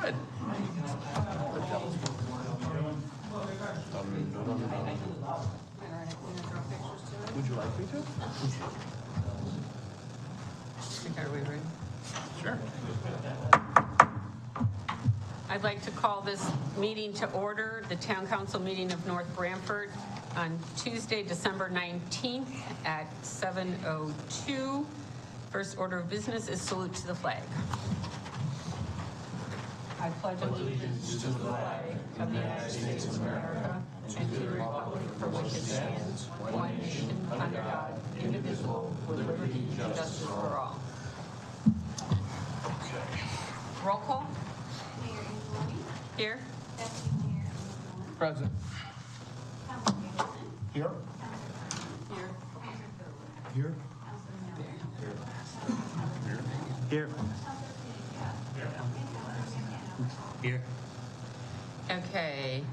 Good. Would you like me to? Are we ready? Sure. I'd like to call this meeting to order, the Town Council meeting of North Branford on Tuesday, December 19th at 7:02. First order of business is salute to the flag. I pledge allegiance to the flag of the United States of America and to the republic for which it stands, one nation, under God, indivisible, with liberty and justice for all. Okay. Roll call. Mayor Angeloni. Here. Deputy Mayor Angeloni. Present. Councilor Nicholson. Here. Councilor Here. Councilor Phillips. Here. Councilor Miller. Here. Councilor Piniac. And Councilor Santana. Here. Okay.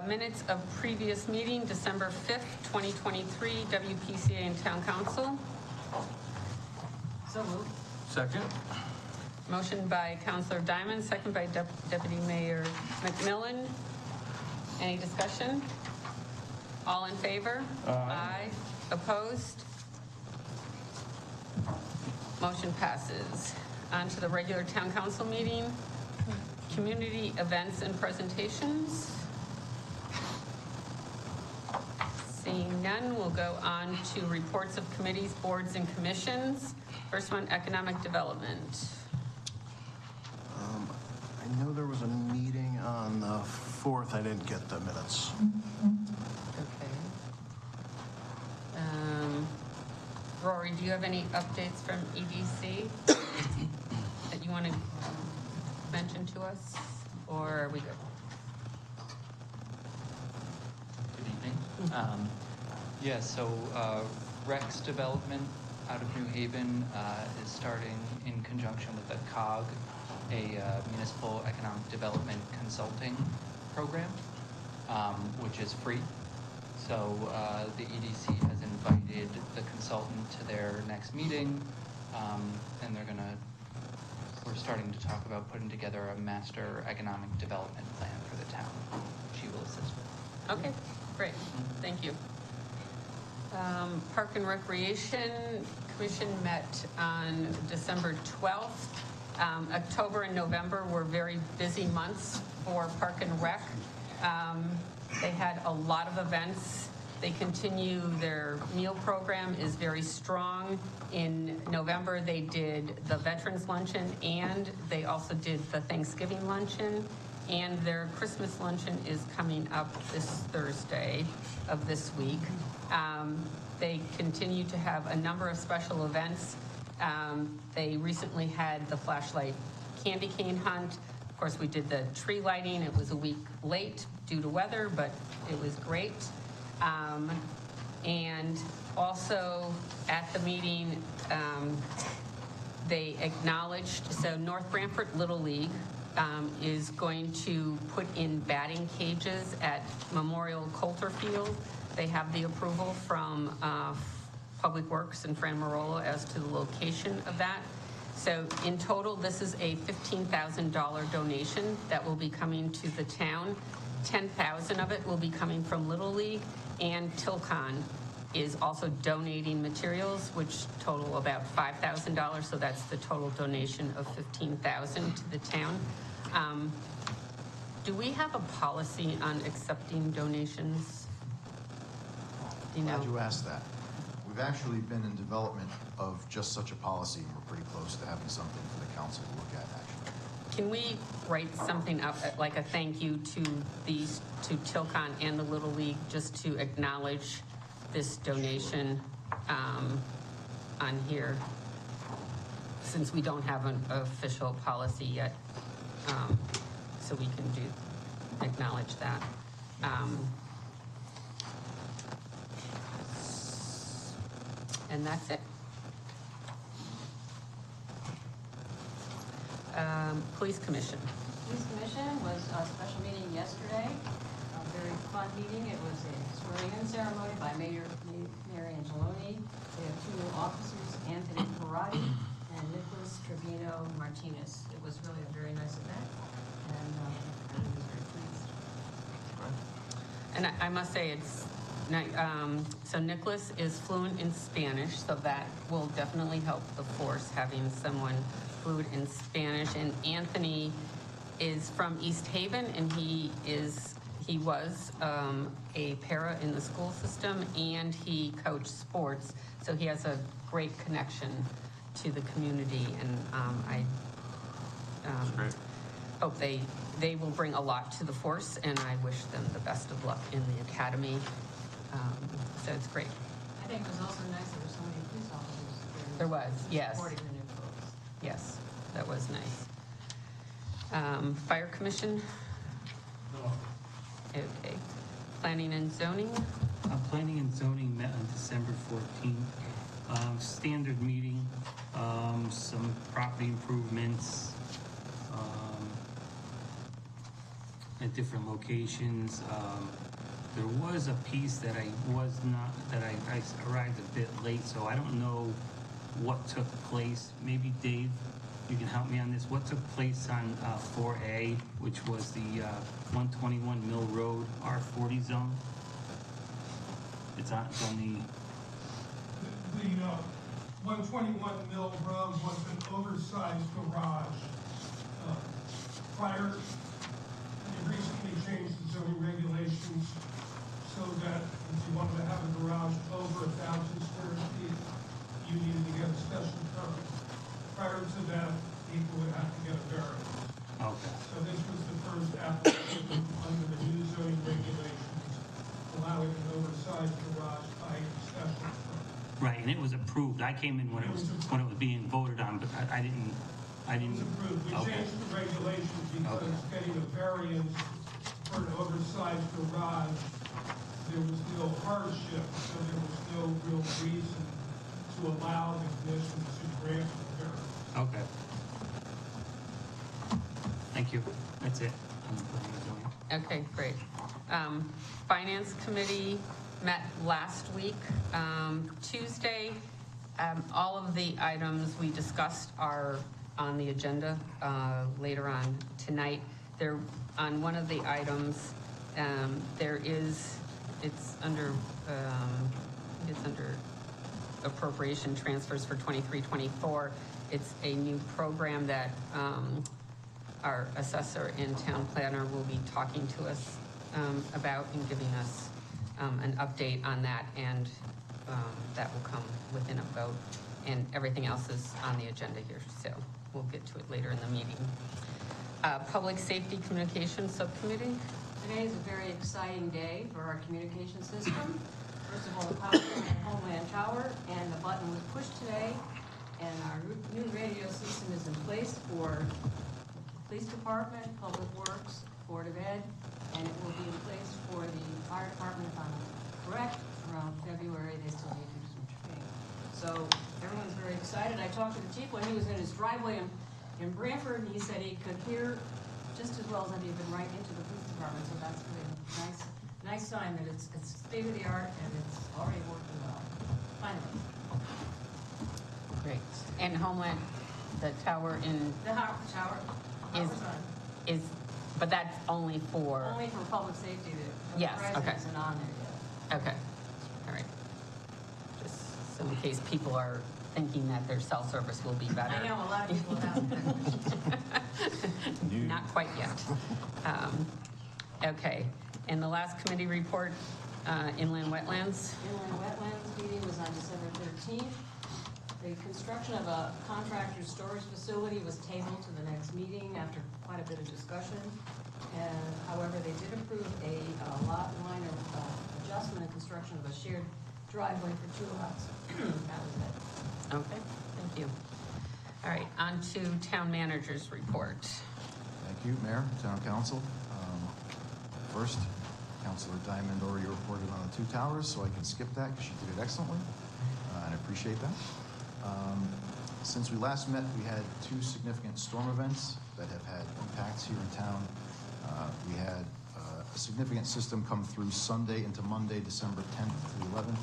Minutes of previous meeting, December 5th, 2023, WPCA and Town Council. So moved. Second. Motion by Councilor Diamond, second by Deputy Mayor McMillan. Any discussion? All in favor? Aye. Opposed? Motion passes. On to the regular Town Council meeting. Community events and presentations. Seeing none, we'll go on to reports of committees, boards, and commissions. First one, economic development. I know there was a meeting on the 4th. I didn't get the minutes. Okay. Rory, do you have any updates from EDC that you want to mention to us, or are we good? Good evening. Yeah, so Rex Development out of New Haven is starting in conjunction with the COG, a municipal economic development consulting program, which is free. So the EDC has invited the consultant to their next meeting, and we're starting to talk about putting together a master economic development plan for the town, which she will assist with. Okay, great, thank you. Park and Recreation Commission met on December 12th. October and November were very busy months for Park and Rec. They had a lot of events. They continue, their meal program is very strong. In November, they did the Veterans Luncheon, and they also did the Thanksgiving Luncheon, and their Christmas Luncheon is coming up this Thursday of this week. They continue to have a number of special events. They recently had the flashlight candy cane hunt. Of course, we did the tree lighting. It was a week late due to weather, but it was great. And also at the meeting, they acknowledged, so North Branford Little League is going to put in batting cages at Memorial Coulter Field. They have the approval from Public Works and Fran Marola as to the location of that. So in total, this is a $15,000 donation that will be coming to the town. $10,000 of it will be coming from Little League, and Tilcon is also donating materials, which total about $5,000. So that's the total donation of $15,000 to the town. Do we have a policy on accepting donations? Do you know? Glad you asked that. We've actually been in development of just such a policy, and we're pretty close to having something for the council to look at, actually. Can we write something up, like a thank you to Tilcon and the Little League, just to acknowledge this donation on here, since we don't have an official policy yet, so we can acknowledge that. And that's it. Police Commission. Police Commission was a special meeting yesterday, a very fun meeting. It was a swearing-in ceremony by Mayor Angeloni. We have two new officers, Anthony Parati and Nicholas Trevino Martinez. It was really a very nice event. And I must say, so Nicholas is fluent in Spanish, so that will definitely help the force, having someone fluent in Spanish. And Anthony is from East Haven, and he was a para in the school system, and he coached sports, so he has a great connection to the community, and I hope they will bring a lot to the force, and I wish them the best of luck in the academy. So it's great. I think it was also nice there were so many police officers. There was, yes. Supporting the new folks. Yes, that was nice. Fire Commission? No. Okay. Planning and Zoning? Planning and Zoning met on December 14th. Standard meeting, some property improvements at different locations. There was a piece that I arrived a bit late, so I don't know what took place. Maybe Dave, you can help me on this. What took place on 4A, which was the 121 Mill Road R40 zone? It's on the... The 121 Mill Road was an oversized garage. Prior, they recently changed the zoning regulations so that if you wanted to have a garage over 1,000 square feet, you needed to get a special permit. Prior to that, people would have to get a variance. Okay. So this was the first application under the new zoning regulations, allowing an oversized garage by special permit. Right, and it was approved. I came in when it was being voted on, but I didn't. It was approved. We Okay. changed the regulations because getting a variance for an oversized garage, there was no hardship, so there was no real reason to allow the commission to grant the variance. Okay. Thank you. That's it. on the planning and zoning. Okay, great. Finance Committee met last week, Tuesday. All of the items we discussed are on the agenda later on tonight. There, on one of the items, it's under appropriation transfers for 23-24. It's a new program that our assessor and town planner will be talking to us about and giving us an update on that, and that will come within a vote. And everything else is on the agenda here, so we'll get to it later in the meeting. Public Safety Communications Subcommittee. Today is a very exciting day for our communication system. First of all, the power plant Homeland Tower, and the button was pushed today, and our new radio system is in place for the police department, public works, Board of Ed, and it will be in place for the fire department, if I'm correct, around February. They still need to do some training. So everyone's very excited. I talked to the chief when he was in his driveway in Branford, and he said he could hear just as well as if he'd been right into the police department. So that's really a nice sign that it's state of the art and it's already working well. Finally. Great. And Homeland, the tower in The tower is, but that's only for. only for public safety. The Yes, okay. residents isn't on there yet. Okay, all right. Just so in case people are thinking that their cell service will be better. I know a lot of people have. Not quite yet. Okay, and the last committee report, inland wetlands. Inland wetlands meeting was on December 13th. The construction of a contractor's storage facility was tabled to the next meeting after quite a bit of discussion. And however, they did approve a lot line adjustment and construction of a shared driveway for 2 lots. That was it. Okay, thank you. All right, on to town manager's report. Thank you, Mayor, Town Council. First, Councilor Diamond already reported on the 2 towers, so I can skip that because she did it excellently, and I appreciate that. Since we last met, we had 2 significant storm events that have had impacts here in town. We had a significant system come through Sunday into Monday, December 10th to the 11th,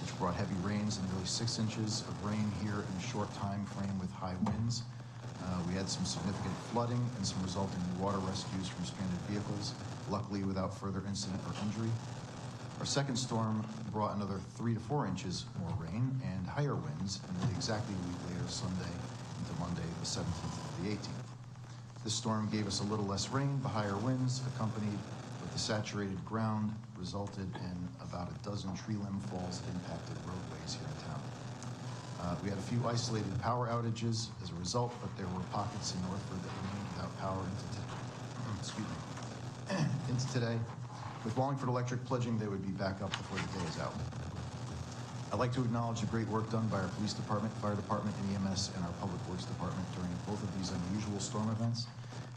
which brought heavy rains and nearly 6 inches of rain here in a short time frame with high winds. We had some significant flooding and some resulting water rescues from stranded vehicles. luckily without further incident or injury. Our second storm brought another 3 to 4 inches more rain and higher winds nearly exactly a week later, Sunday into Monday, the 17th to the 18th. This storm gave us a little less rain, but higher winds, accompanied with the saturated ground, resulted in about a dozen tree limb falls that impacted roadways here in town. We had a few isolated power outages as a result, but there were pockets in Northford that remained without power into today. With Wallingford Electric pledging they would be back up before the day is out. I'd like to acknowledge the great work done by our police department, fire department, and EMS, and our public works department during both of these unusual storm events.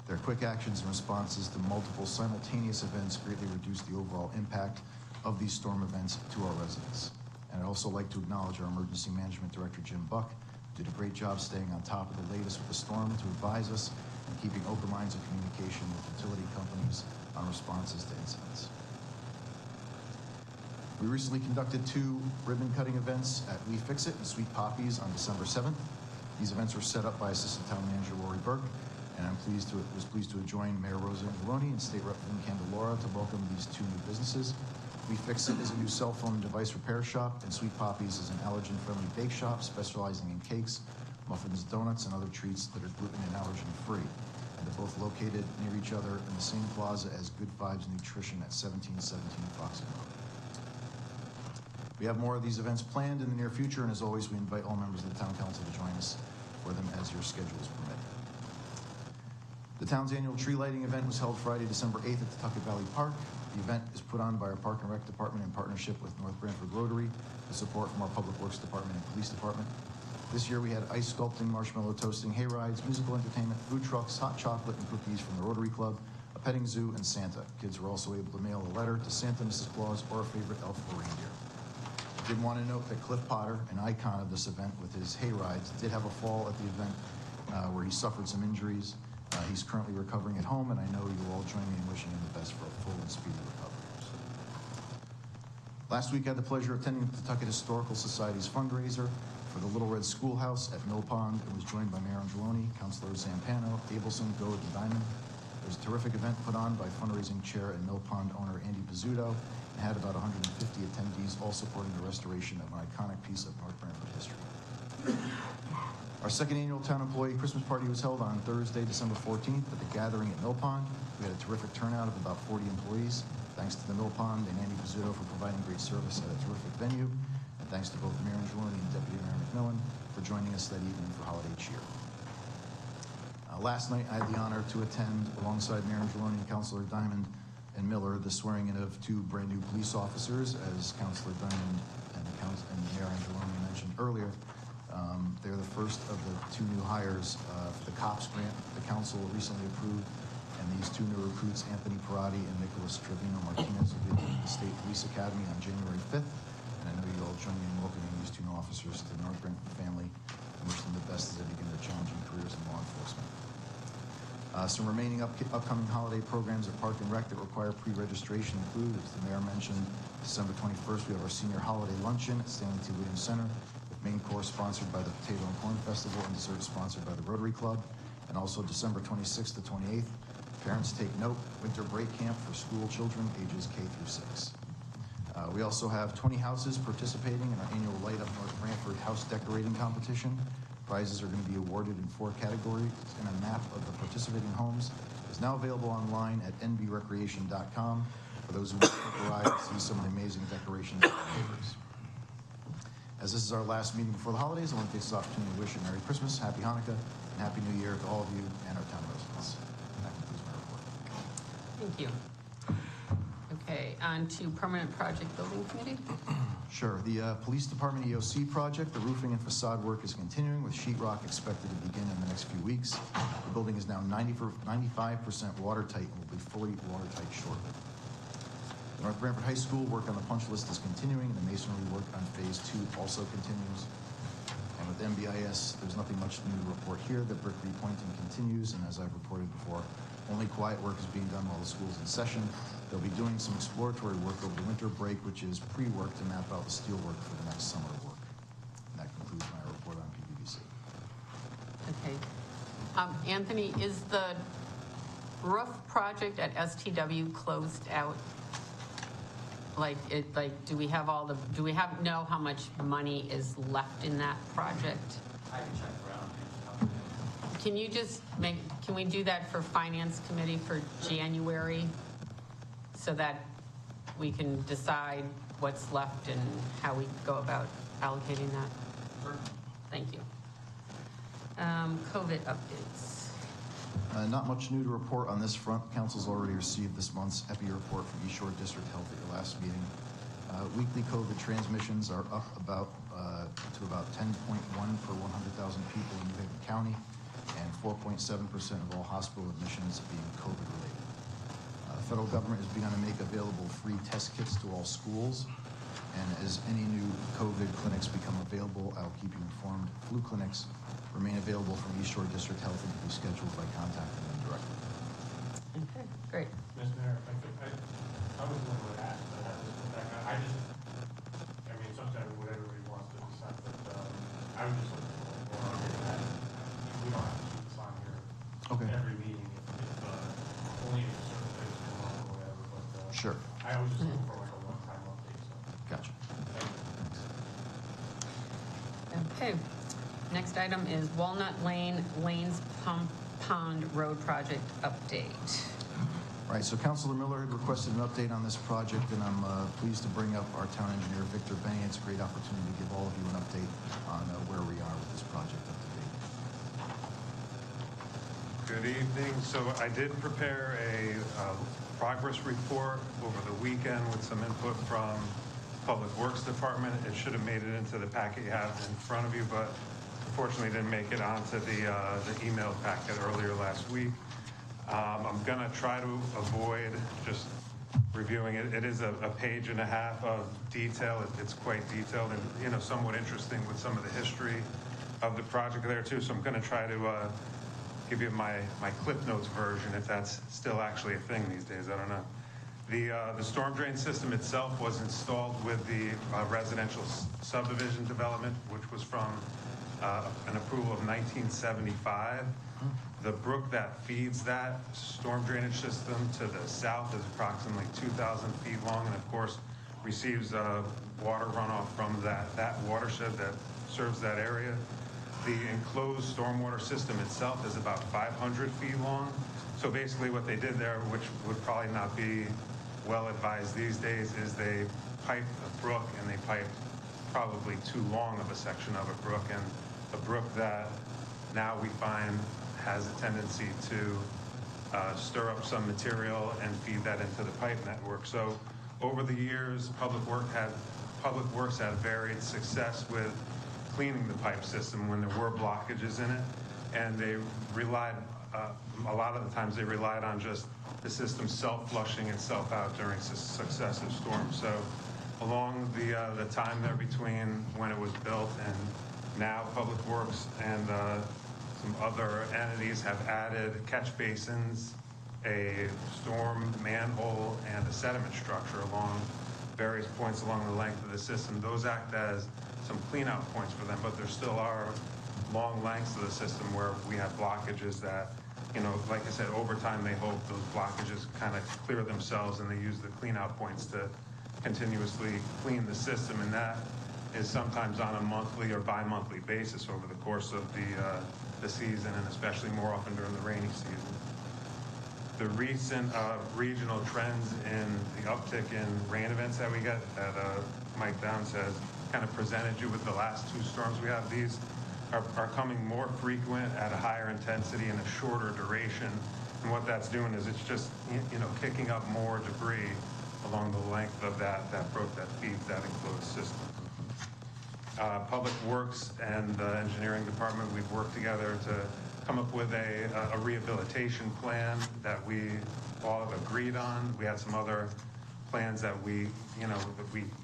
Their quick actions and responses to multiple simultaneous events greatly reduced the overall impact of these storm events to our residents. And I'd also like to acknowledge our Emergency Management Director, Jim Buck, who did a great job staying on top of the latest with the storm to advise us and keeping open lines of communication with utility companies on responses to incidents. We recently conducted 2 ribbon-cutting events at We Fix It and Sweet Poppies on December 7th. These events were set up by Assistant Town Manager Lori Burke, and was pleased to join Mayor Rosa Angeloni and State Rep. Lynn Candelora to welcome these 2 new businesses. We Fix It is a new cell phone and device repair shop, and Sweet Poppies is an allergen-friendly bake shop specializing in cakes, muffins, donuts, and other treats that are gluten and allergen-free. And they're both located near each other in the same plaza as Good Vibes Nutrition at 1717 Foxen Road. We have more of these events planned in the near future, and as always, we invite all members of the Town Council to join us for them as your schedules permit. The town's annual tree lighting event was held Friday, December 8th at the Tucket Valley Park. The event is put on by our Park and Rec Department in partnership with North Branford Rotary, with support from our Public Works Department and Police Department. This year we had ice sculpting, marshmallow toasting, hay rides, musical entertainment, food trucks, hot chocolate and cookies from the Rotary Club, a petting zoo, and Santa. Kids were also able to mail a letter to Santa, Mrs. Claus, or a favorite elf or reindeer. I did want to note that Cliff Potter, an icon of this event with his hay rides, did have a fall at the event where he suffered some injuries. He's currently recovering at home, and I know you'll all join me in wishing him the best for a full and speedy recovery. Last week, I had the pleasure of attending the Tucket Historical Society's fundraiser for the Little Red Schoolhouse at Mill Pond and was joined by Mayor Angeloni, Councilors Zampano, Abelson, Goad, and Diamond. It was a terrific event put on by fundraising chair and Mill Pond owner Andy Pizzuto and had about 150 attendees, all supporting the restoration of an iconic piece of North Branford history. Our second annual town employee Christmas party was held on Thursday, December 14th at the Gathering at Mill Pond. We had a terrific turnout of about 40 employees. Thanks to the Mill Pond and Andy Pizzuto for providing great service at a terrific venue. And thanks to both Mayor Angeloni and Deputy Mayor McMillan for joining us that evening for holiday cheer. Last night, I had the honor to attend, alongside Mayor Angeloni and Councilor Diamond and Miller, the swearing in of 2 brand new police officers, as Councilor Diamond and Mayor Angeloni mentioned earlier. They're the first of the 2 new hires for the COPS grant the council recently approved, and these 2 new recruits, Anthony Parati and Nicholas Trevino Martinez, will be at the State Police Academy on January 5th, and I know you all join me in welcoming these 2 new officers to the North Branford family and wish them the best as they begin their challenging careers in law enforcement. Some remaining upcoming holiday programs at Park and Rec that require pre-registration include, as the mayor mentioned, December 21st, we have our senior holiday luncheon at Stanley T. Williams Center, with main course sponsored by the Potato and Corn Festival and dessert sponsored by the Rotary Club. And also December 26th to 28th, parents take note, winter break camp for school children ages K through 6. We also have 20 houses participating in our annual Light Up North Branford house decorating competition. Prizes are going to be awarded in 4 categories, and a map of the participating homes is now available online at nbrecreation.com for those who want to arrive and see some of the amazing decorations of our neighbors. As this is our last meeting before the holidays, I want to take this opportunity to wish a Merry Christmas, Happy Hanukkah, and Happy New Year to all of you and our town residents. That concludes my report. Thank you. Okay, on to Permanent Project Building Committee. Sure. The Police Department EOC project, the roofing and facade work is continuing, with sheetrock expected to begin in the next few weeks. The building is now 95% watertight and will be fully watertight shortly. North Branford High School work on the punch list is continuing, and the masonry work on Phase 2 also continues. And with MBIS, there's nothing much new to report here. The brick repointing continues, and as I've reported before, only quiet work is being done while the school's in session. They'll be doing some exploratory work over the winter break, which is pre-work to map out the steel work for the next summer work. And that concludes my report on PBBC. Okay. Anthony, is the roof project at STW closed out? Do we have know how much money is left in that project? I can check around. Can you just can we do that for Finance Committee for January? So that we can decide what's left and how we go about allocating that? Sure. Thank you. COVID updates. Not much new to report on this front. Council's already received this month's EPI report from East Shore District Health at your last meeting. Weekly COVID transmissions are up to about 10.1 per 100,000 people in New Haven County, and 4.7% of all hospital admissions being COVID related. The federal government has begun to make available free test kits to all schools, and as any new COVID clinics become available, I'll keep you informed. Flu clinics remain available from East Shore District Health and can be scheduled by contacting them directly. Okay, great. Mr. Mayor, if I could, I was going to ask, but I was going back. I mean, sometimes what everybody wants to decide, but I was just looking for more on that. We don't have to keep this on here every meeting if only if certain things come up or whatever, but Sure. I was just looking for like a one-time update, so. Gotcha. Okay. Next item is Walnut Lanes Pond Road Project update. Right, so Councilor Miller had requested an update on this project, and I'm pleased to bring up our town engineer, Victor Benny. It's a great opportunity to give all of you an update on where we are with this project up to date. Good evening. So I did prepare a progress report over the weekend with some input from Public Works Department. It should have made it into the packet you have in front of you, but unfortunately didn't make it onto the email packet earlier last week. I'm going to try to avoid just reviewing it. It is a page and a half of detail. It's quite detailed and, somewhat interesting with some of the history of the project there too. So I'm going to try to give you my Clip Notes version, if that's still actually a thing these days. I don't know. The storm drain system itself was installed with the residential subdivision development, which was from an approval of 1975. The brook that feeds that storm drainage system to the south is approximately 2,000 feet long, and of course receives water runoff from that watershed that serves that area. The enclosed stormwater system itself is about 500 feet long. So basically what they did there, which would probably not be well advised these days, is they piped a brook, and they piped probably too long of a section of a brook, and a brook that now we find has a tendency to stir up some material and feed that into the pipe network. So over the years, Public Works had varied success with cleaning the pipe system when there were blockages in it, and they relied, a lot of the times they relied on just the system self-flushing itself out during successive storms. So along the time there between when it was built and now, Public Works and some other entities have added catch basins, a storm manhole, and a sediment structure along various points along the length of the system. Those act as some clean-out points for them, but there still are long lengths of the system where we have blockages that, like I said, over time they hope those blockages kind of clear themselves, and they use the clean-out points to continuously clean the system, and that is sometimes on a monthly or bi-monthly basis over the course of the season, and especially more often during the rainy season. The recent regional trends in the uptick in rain events that we get, that Mike Downs has kind of presented you with the last two storms we have, these are coming more frequent at a higher intensity and a shorter duration. And what that's doing is it's just, kicking up more debris along the length of that brook that feeds that enclosed system. Public Works and the engineering department, we've worked together to come up with a rehabilitation plan that we all have agreed on. We had some other plans that we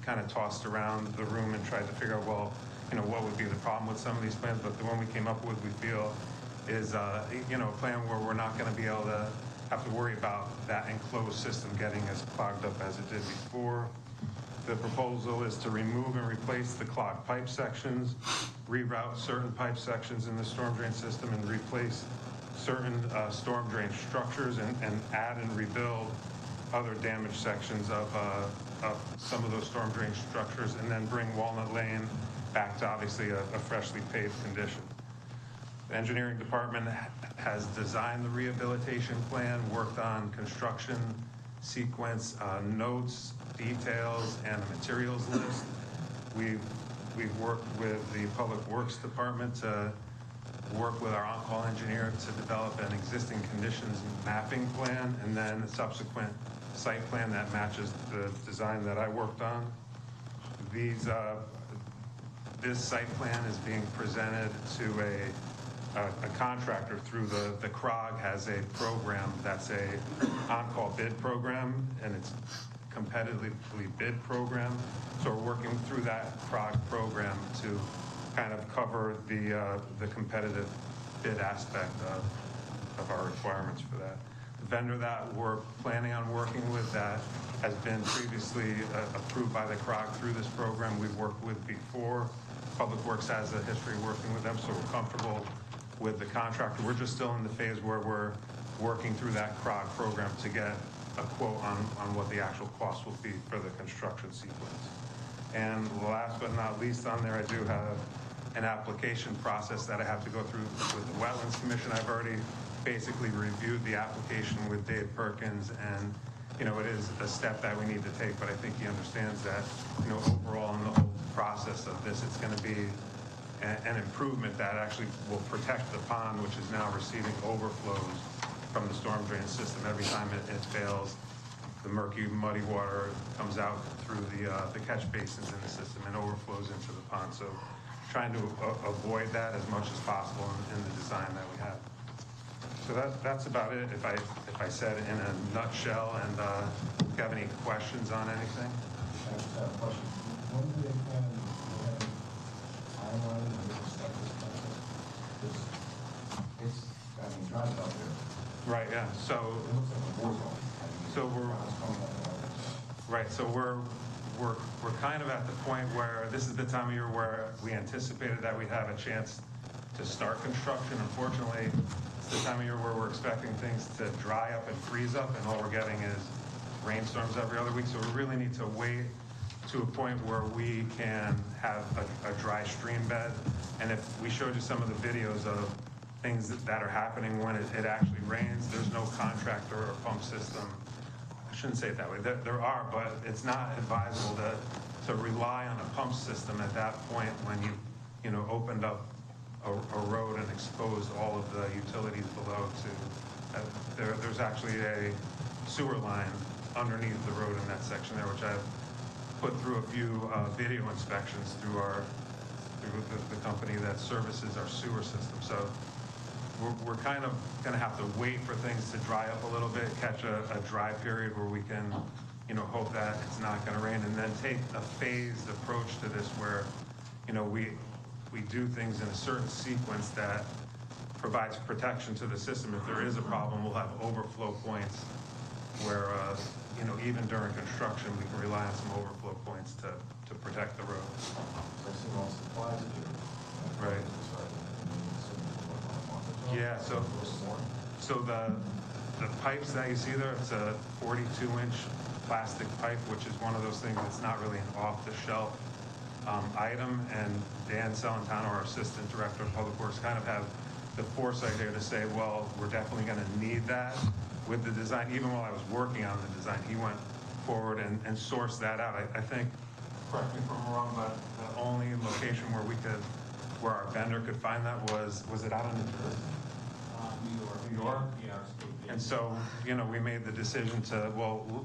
kind of tossed around the room and tried to figure out, well, what would be the problem with some of these plans. But the one we came up with, we feel, is a plan where we're not going to be able to have to worry about that enclosed system getting as clogged up as it did before. The proposal is to remove and replace the clogged pipe sections, reroute certain pipe sections in the storm drain system, and replace certain storm drain structures and add and rebuild other damaged sections of some of those storm drain structures, and then bring Walnut Lane back to obviously a freshly paved condition. The engineering department has designed the rehabilitation plan, worked on construction sequence, notes, details, and a materials list. We've worked with the Public Works Department to work with our on-call engineer to develop an existing conditions mapping plan, and then a subsequent site plan that matches the design that I worked on. This site plan is being presented to a contractor through the CROG has a program that's a on-call bid program, and it's competitively bid program. So we're working through that CROG program to kind of cover the competitive bid aspect of our requirements for that. The vendor that we're planning on working with that has been previously approved by the CROG through this program we've worked with before. Public Works has a history working with them, so we're comfortable with the contractor. We're just still in the phase where we're working through that CROG program to get a quote on what the actual cost will be for the construction sequence. And last but not least on there, I do have an application process that I have to go through with the Wetlands Commission. I've already basically reviewed the application with Dave Perkins, and it is a step that we need to take, but I think he understands that, overall in the whole process of this, it's going to be an improvement that actually will protect the pond, which is now receiving overflows from the storm drain system. Every time it fails, the murky, muddy water comes out through the catch basins in the system and overflows into the pond. So trying to avoid that as much as possible in the design that we have. So that's about it, if I said it in a nutshell. And if you have any questions on anything? I just have a question. When do they plan to have a timeline and start this process? Because it's, drive it out there. Right, yeah. So It looks like a war zone. So we're kind of at the point where this is the time of year where we anticipated that we'd have a chance to start construction. Unfortunately, it's the time of year where we're expecting things to dry up and freeze up, and all we're getting is rainstorms every other week. So we really need to wait to a point where we can have a dry stream bed. And if we showed you some of the videos of things that are happening when it actually rains, there's no contractor or pump system. I shouldn't say it that way. There are, but it's not advisable to rely on a pump system at that point when you opened up a road and exposed all of the utilities below to. There's actually a sewer line underneath the road in that section there, which I've put through a few video inspections through the company that services our sewer system. So we're kind of going to have to wait for things to dry up a little bit, catch a dry period where we can, hope that it's not going to rain, and then take a phased approach to this where, we do things in a certain sequence that provides protection to the system. If there is a problem, we'll have overflow points where, even during construction, we can rely on some overflow points to protect the road. Right. Yeah, so the pipes that you see there, it's a 42-inch plastic pipe, which is one of those things that's not really an off-the-shelf item. And Dan Celentano, our Assistant Director of Public Works, kind of have the foresight here to say, well, we're definitely going to need that with the design. Even while I was working on the design, he went forward and sourced that out. I think, correct me if I'm wrong, but the only location where our vendor could find that was it out in New Jersey? New York? Yeah. And so, we made the decision to,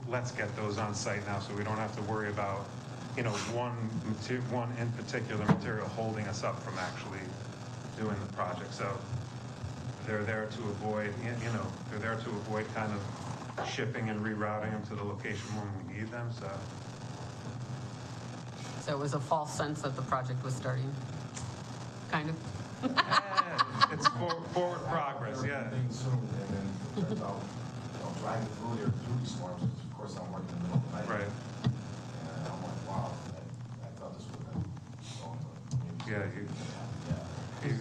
let's get those on site now so we don't have to worry about, one in particular material holding us up from actually doing the project. So they're there to avoid, kind of shipping and rerouting them to the location when we need them, so. So it was a false sense that the project was starting, kind of? It's forward progress, yeah. Soon, and then it turns out, driving through there through these storms, of course, I'm working in the middle of the night. Right. And I'm like, wow, I thought this would have been going, but maybe. Yeah, you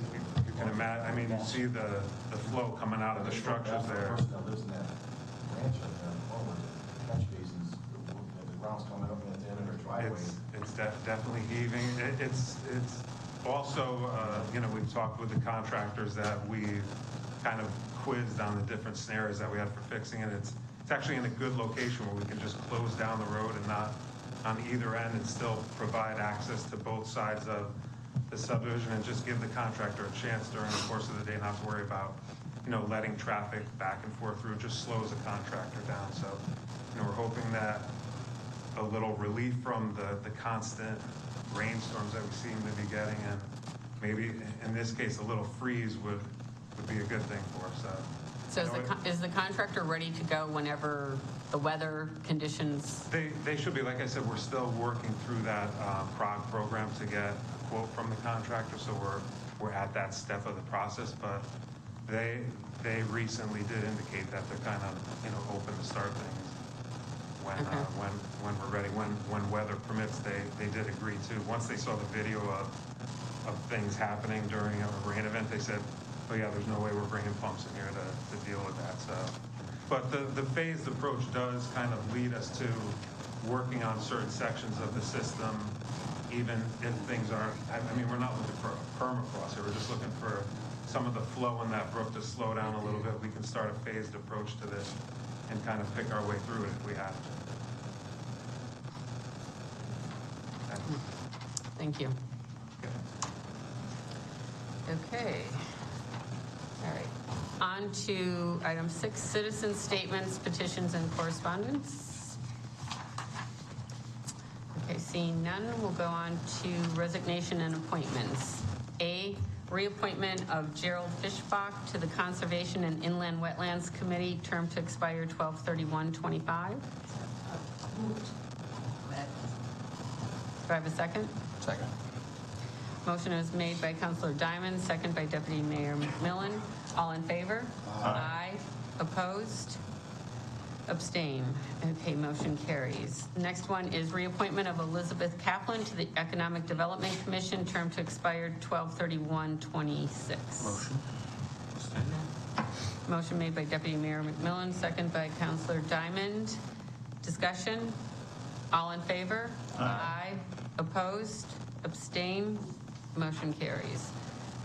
can imagine. I mean, you can see the flow coming out of the structures there. The person that lives in that ranch up there, forward, the catch basins, the ground's coming up at the end of their driveway. It's definitely heaving. It's also, we've talked with the contractors that we kind of quizzed on the different scenarios that we had for fixing it. It's actually in a good location where we can just close down the road and not on either end and still provide access to both sides of the subdivision and just give the contractor a chance during the course of the day not to worry about, letting traffic back and forth through. It just slows the contractor down. So, we're hoping that a little relief from the constant rainstorms that we seem to be getting, and maybe in this case a little freeze would be a good thing for us. So is the contractor ready to go whenever the weather conditions? They should be. Like I said, we're still working through that PROG program to get a quote from the contractor, so we're at that step of the process. But they recently did indicate that they're kind of open to start things when we're ready, when weather permits. They did agree to. Once they saw the video of things happening during a rain event, they said, "Oh yeah, there's no way we're bringing pumps in here to deal with that." So, but the phased approach does kind of lead us to working on certain sections of the system, even if things aren't. I mean, we're not looking for a permafrost here. We're just looking for some of the flow in that brook to slow down a little bit. We can start a phased approach to this and kind of pick our way through it if we have to. Thank you. Okay. All right. On to item 6, citizen statements, petitions, and correspondence. Okay, seeing none, we'll go on to resignation and appointments. A, reappointment of Gerald Fischbach to the Conservation and Inland Wetlands Committee, term to expire 12/31/25. Do I have a second? Second. Motion is made by Councilor Diamond, second by Deputy Mayor McMillan. All in favor? Aye. Opposed? Abstain. Okay, motion carries. Next one is reappointment of Elizabeth Kaplan to the Economic Development Commission, term to expire 12/31/26. Motion. Motion made by Deputy Mayor McMillan, second by Councilor Diamond. Discussion? All in favor? Aye. Opposed? Abstain? Motion carries.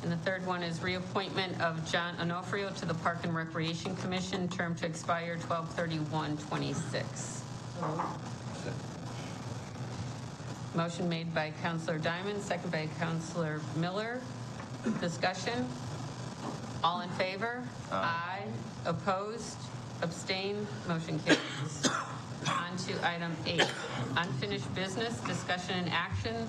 And the third one is reappointment of John Onofrio to the Park and Recreation Commission, term to expire 12/31/26. Motion made by Councilor Diamond, second by Councilor Miller. Discussion? All in favor? Aye. Opposed? Abstain? Motion carries. On to item 8, unfinished business, discussion and action,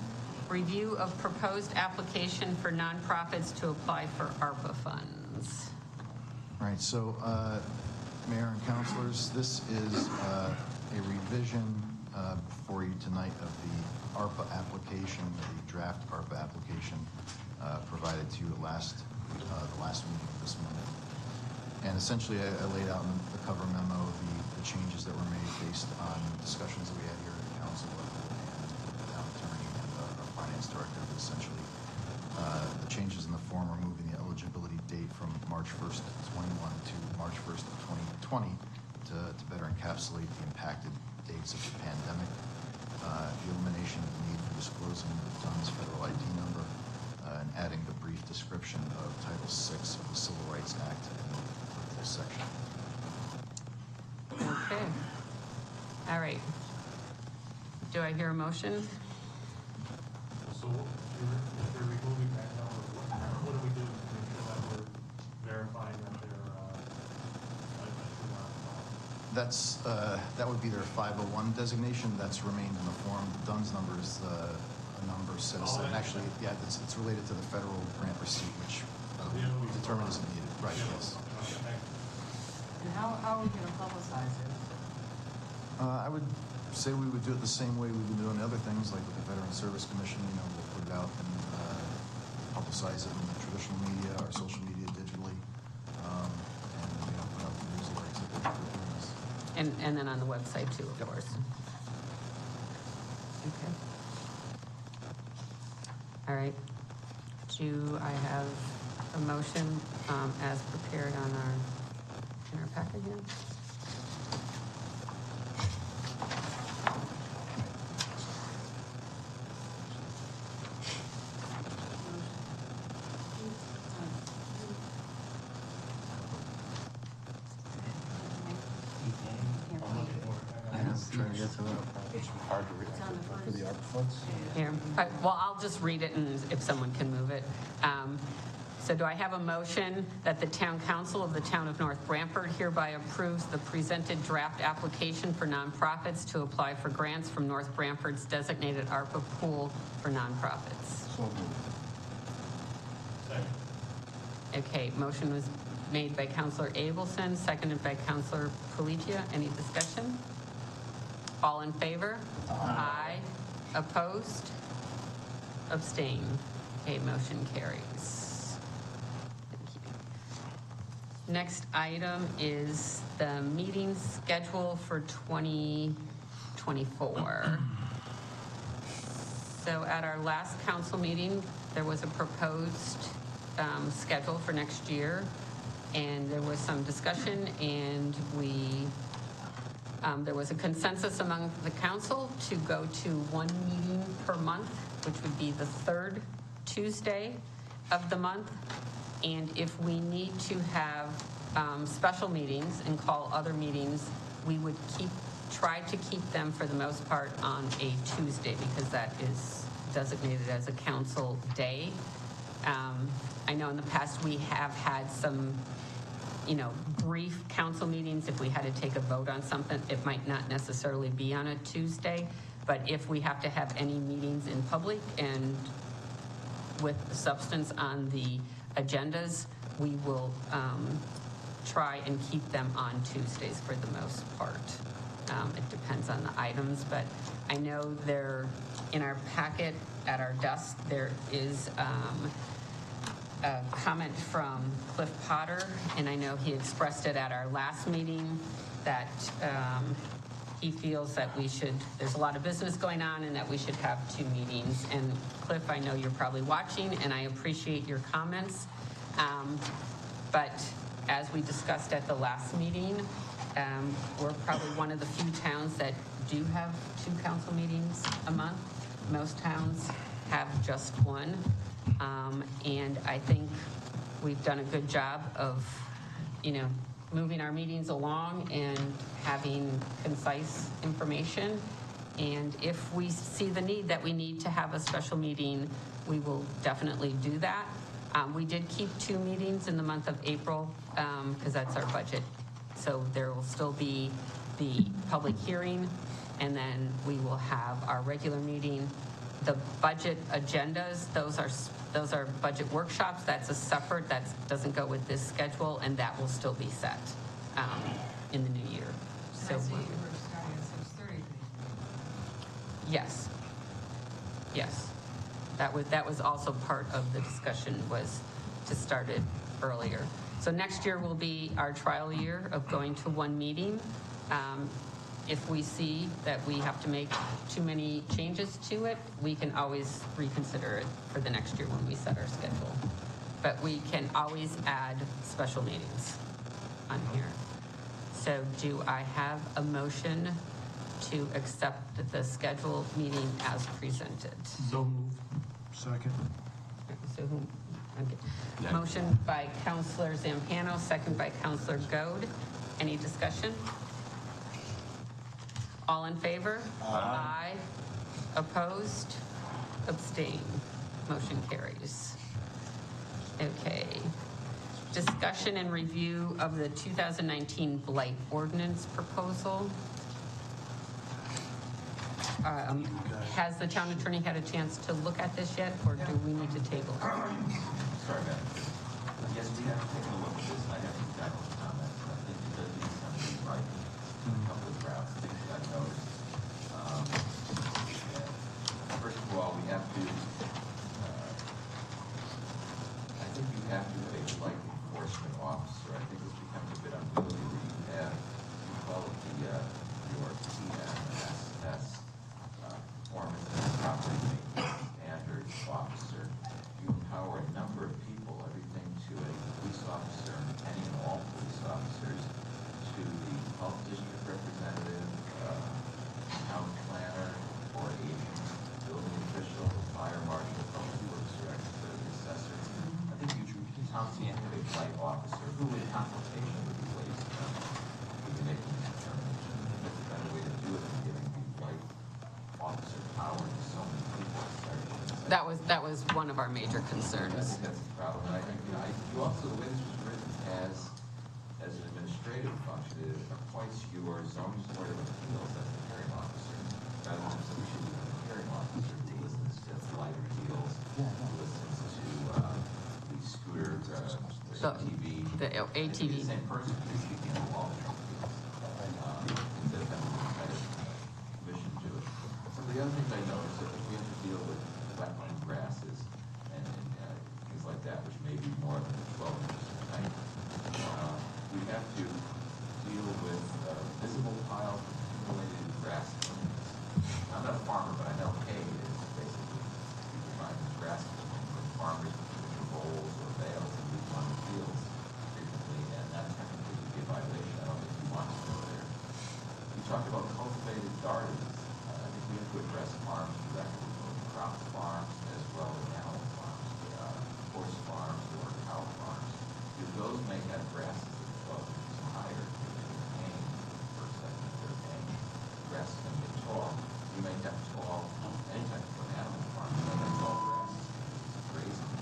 review of proposed application for nonprofits to apply for ARPA funds. All right, so Mayor and Councilors, this is a revision for you tonight of the ARPA application, the draft ARPA application provided to you at the last meeting of this month. And essentially, I laid out in the cover memo the changes that were made based on discussions that we had here at the council level and the town attorney and our finance director. Essentially, the changes in the form are moving the eligibility date from March 1st, 21 to March 1st of 2020 to better encapsulate the impacted dates of the pandemic. The elimination of the need for disclosing the DUNS federal ID number and adding the brief description of Title VI of the Civil Rights Act in the section. Okay. All right. Do I hear a motion? So if they're removing that number, what do we do to make sure that we're verifying that they're That's that would be their 501 designation. That's remained in the form. The DUNS number is a number set aside. And actually, yeah, it's related to the federal grant receipt, which determined isn't needed. Right. Yes. And how are we going to publicize it? I would say we would do it the same way we've been doing other things, like with the Veteran Service Commission. We'll put it out and publicize it in the traditional media, our social media, digitally, and put out the newsletters that we're doing this. And then on the website too, of course. Okay. All right. Do I have a motion as prepared on in our packet here? Trying to get to that. It's on the For the first. ARPA funds? Here, well, I'll just read it and if someone can move it. So do I have a motion that the town council of the town of North Branford hereby approves the presented draft application for nonprofits to apply for grants from North Branford's designated ARPA pool for nonprofits? So moved. Second. Okay, motion was made by Counselor Abelson, seconded by Counselor Palitia. Any discussion? All in favor? Aye. Opposed? Abstain. Okay, motion carries. Thank you. Next item is the meeting schedule for 2024. So at our last council meeting, there was a proposed schedule for next year, and there was some discussion, and there was a consensus among the council to go to one meeting per month, which would be the third Tuesday of the month. And if we need to have special meetings and call other meetings, we would try to keep them for the most part on a Tuesday, because that is designated as a council day. I know in the past we have had some brief council meetings. If we had to take a vote on something, it might not necessarily be on a Tuesday, but if we have to have any meetings in public and with substance on the agendas, we will try and keep them on Tuesdays for the most part. It depends on the items, but I know in our packet at our desk, there is a comment from Cliff Potter, and I know he expressed it at our last meeting, that he feels that there's a lot of business going on and that we should have 2 meetings. And Cliff, I know you're probably watching, and I appreciate your comments. But as we discussed at the last meeting, we're probably one of the few towns that do have 2 council meetings a month. Most towns have just one. And I think we've done a good job of, moving our meetings along and having concise information. And if we see the need that we need to have a special meeting, we will definitely do that. We did keep 2 meetings in the month of April, because that's our budget. So there will still be the public hearing, and then we will have our regular meeting. The budget agendas, those are budget workshops. That's a separate, that doesn't go with this schedule, and that will still be set in the new year. So I see you were starting at 6:30. yes. That was also part of the discussion, was to start it earlier. So next year will be our trial year of going to 1 meeting. If we see that we have to make too many changes to it, we can always reconsider it for the next year when we set our schedule. But we can always add special meetings on here. So do I have a motion to accept the scheduled meeting as presented? So moved. Second. So okay. Motion by Counselor Zampano, second by Counselor Goad. Any discussion? All in favor? Aye. Opposed? Abstain. Motion carries. Okay. Discussion and review of the 2019 blight ordinance proposal. Has the town attorney had a chance to look at this yet, or do we need to table it? Sorry, Matt. Yes, we have taken a look at this, and I have some technical comments. I think it does need some rewriting, a couple of drafts, things that I've noticed. And first of all, we have to, I think you have to have a blight enforcement officer. I think it's becoming a bit unwieldy where you have, you call it your TMSS, performance and property maintenance standards officer. You empower a number of people, everything that was one of our major I concerns. think that's the problem, and I think, you also, the way this was written as an administrative function, it appoints your zoning board of appeals as a hearing officer, rather than some should be a hearing officer who listens to light appeals, who listens to the scooter, So, ATV. the It should be ATV. the same person who should handle all the appeals, instead of having some kind of commission to it. Some of the other things I noticed, I think we have to deal with wetland grasses and things like that, which may be more than 12 inches in height. We have to deal with visible piles of accumulated grass clippings. I'm not a farmer, but I know hay is basically, you can find grass clippings from farmers with their bowls or bales and leave on the fields frequently, and that technically would be a violation. I don't think you want to go there. We talked about cultivated gardens. I think we have to address farms directly, both crop farms as well as animal farms, horse farms or cow farms. If those may have grasses that are 12 inches higher, they're paying for a second, they're paying. Grass is going to get tall. You may have tall, any type of an animal farm, you may have tall grass, grazing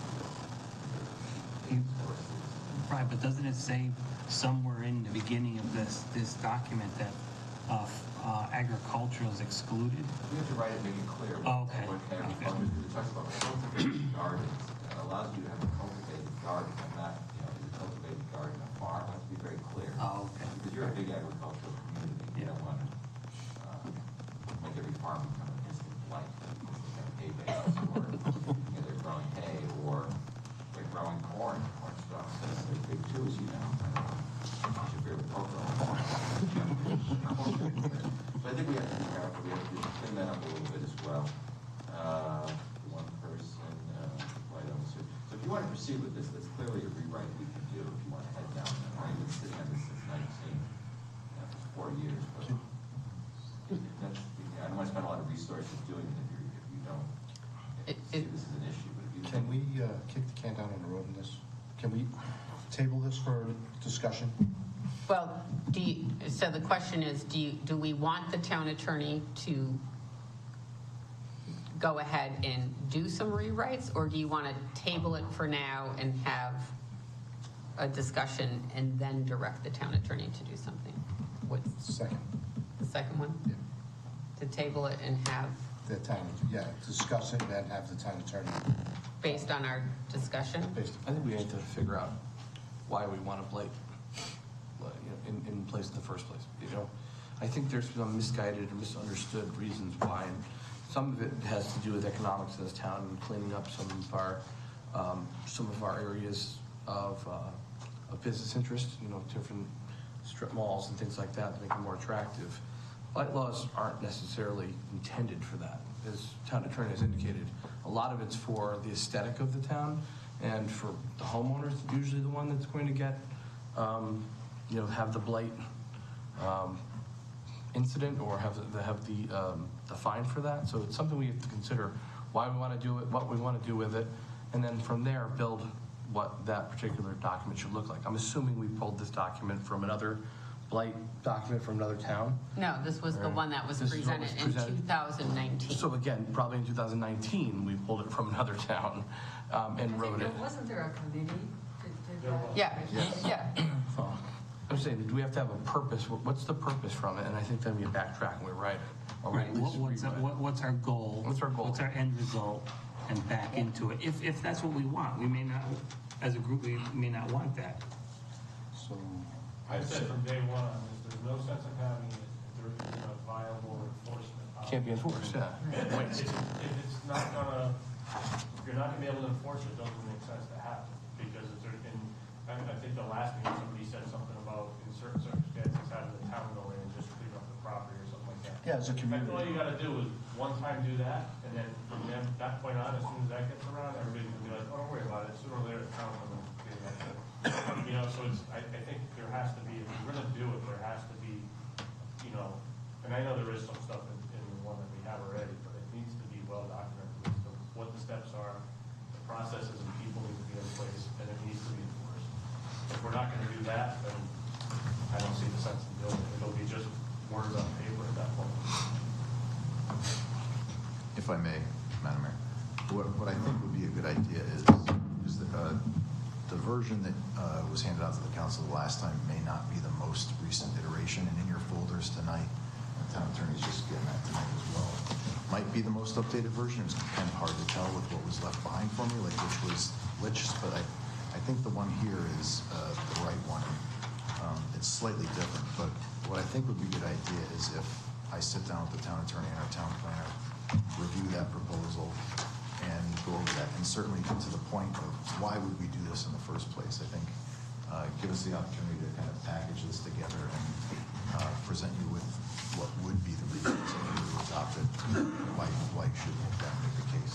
fields, horses. Right, but doesn't it say somewhere in the beginning of this document that agricultural is excluded? We have to write it, make it clear. Oh, okay. What agriculture, it talks about cultivated gardens, and it allows you to have a cultivated garden, and not, is a cultivated garden a farm? It has to be very clear. Oh, okay. Because you're a big agricultural community, you don't want to make every farm become an instant blight, because they have hay bales, or, they're growing hay, or they're growing corn stalks, they're big too, as you know. What's your favorite cocoa? So I think we have to be careful, we have to clean that up a little bit as well. One person, white officer. So if you want to proceed with this, that's clearly a rewrite we can do if you want to head down. I've been sitting on this since 4 years, but that's, I don't want to spend a lot of resources doing it if you don't see this as an issue. But if you Can we kick the can down on the road in this? Can we table this for discussion? Well, so the question is, do we want the town attorney to go ahead and do some rewrites, or do you want to table it for now and have a discussion and then direct the town attorney to do something? What's Second. the second one? Yeah. To table it and have, The town, discuss it and then have the town attorney. based on our discussion? I think we need to figure out why we want a blight in place in the first place. I think there's some misguided or misunderstood reasons why, and some of it has to do with economics in this town and cleaning up some of our areas of business interest. Different strip malls and things like that to make them more attractive. Blight laws aren't necessarily intended for that, as town attorney has indicated. A lot of it's for the aesthetic of the town, and for the homeowners, usually the one that's going to get, have the blight incident or have the fine for that. So it's something we have to consider why we want to do it, what we want to do with it, and then from there build what that particular document should look like. I'm assuming we pulled this document from another blight document from another town. No, this was the one that was This is what presented was in presented. 2019. So again, probably in 2019, we pulled it from another town and wrote it. Wasn't there a committee that did that? Yeah. Oh, I'm saying, do we have to have a purpose? What's the purpose from it? And I think then we backtrack and we write it. Or we Right, at least rewrite it. what's our goal? What's our goal? What's our end result? And back into it, if that's what we want. We may not, as a group, we may not want that. So, I said from day one on this, there's no sense of having it if there isn't a viable enforcement. Can't be enforced, yeah. If it's not gonna, if you're not gonna be able to enforce it, it doesn't make sense to have it. Because it's, I think the last meeting, somebody said something about in certain circumstances, having the town go in and just clean up the property or something like that. yeah, as a In fact, community. all you gotta do is one time do that, and then from that point on, as soon as that gets around, everybody's gonna be like, oh, don't worry about it, sooner or later, the town will clean that shit. So it's, I think there has to be, if we're gonna do it, there has to be, and I know there is some stuff in the one that we have already, but it needs to be well documented as to what the steps are, the processes and people need to be in place, and it needs to be enforced. If we're not gonna do that, then I don't see the sense in doing it. It'll be just words on paper at that point. If I may, Madam Mayor. what I think would be a good idea is the version that was handed out to the council the last time may not be the most recent iteration, and in your folders tonight, the town attorney's just getting that tonight as well, might be the most updated version. It was kind of hard to tell with what was left behind for me, like which, but I think the one here is the right one. It's slightly different, but what I think would be a good idea is if I sit down with the town attorney and our town planner, review that proposal, and go over that, and certainly get to the point of why would we do this in the first place. I think give us the opportunity to kind of package this together and present you with what would be the reasons if you adopt it, why you should make that make the case.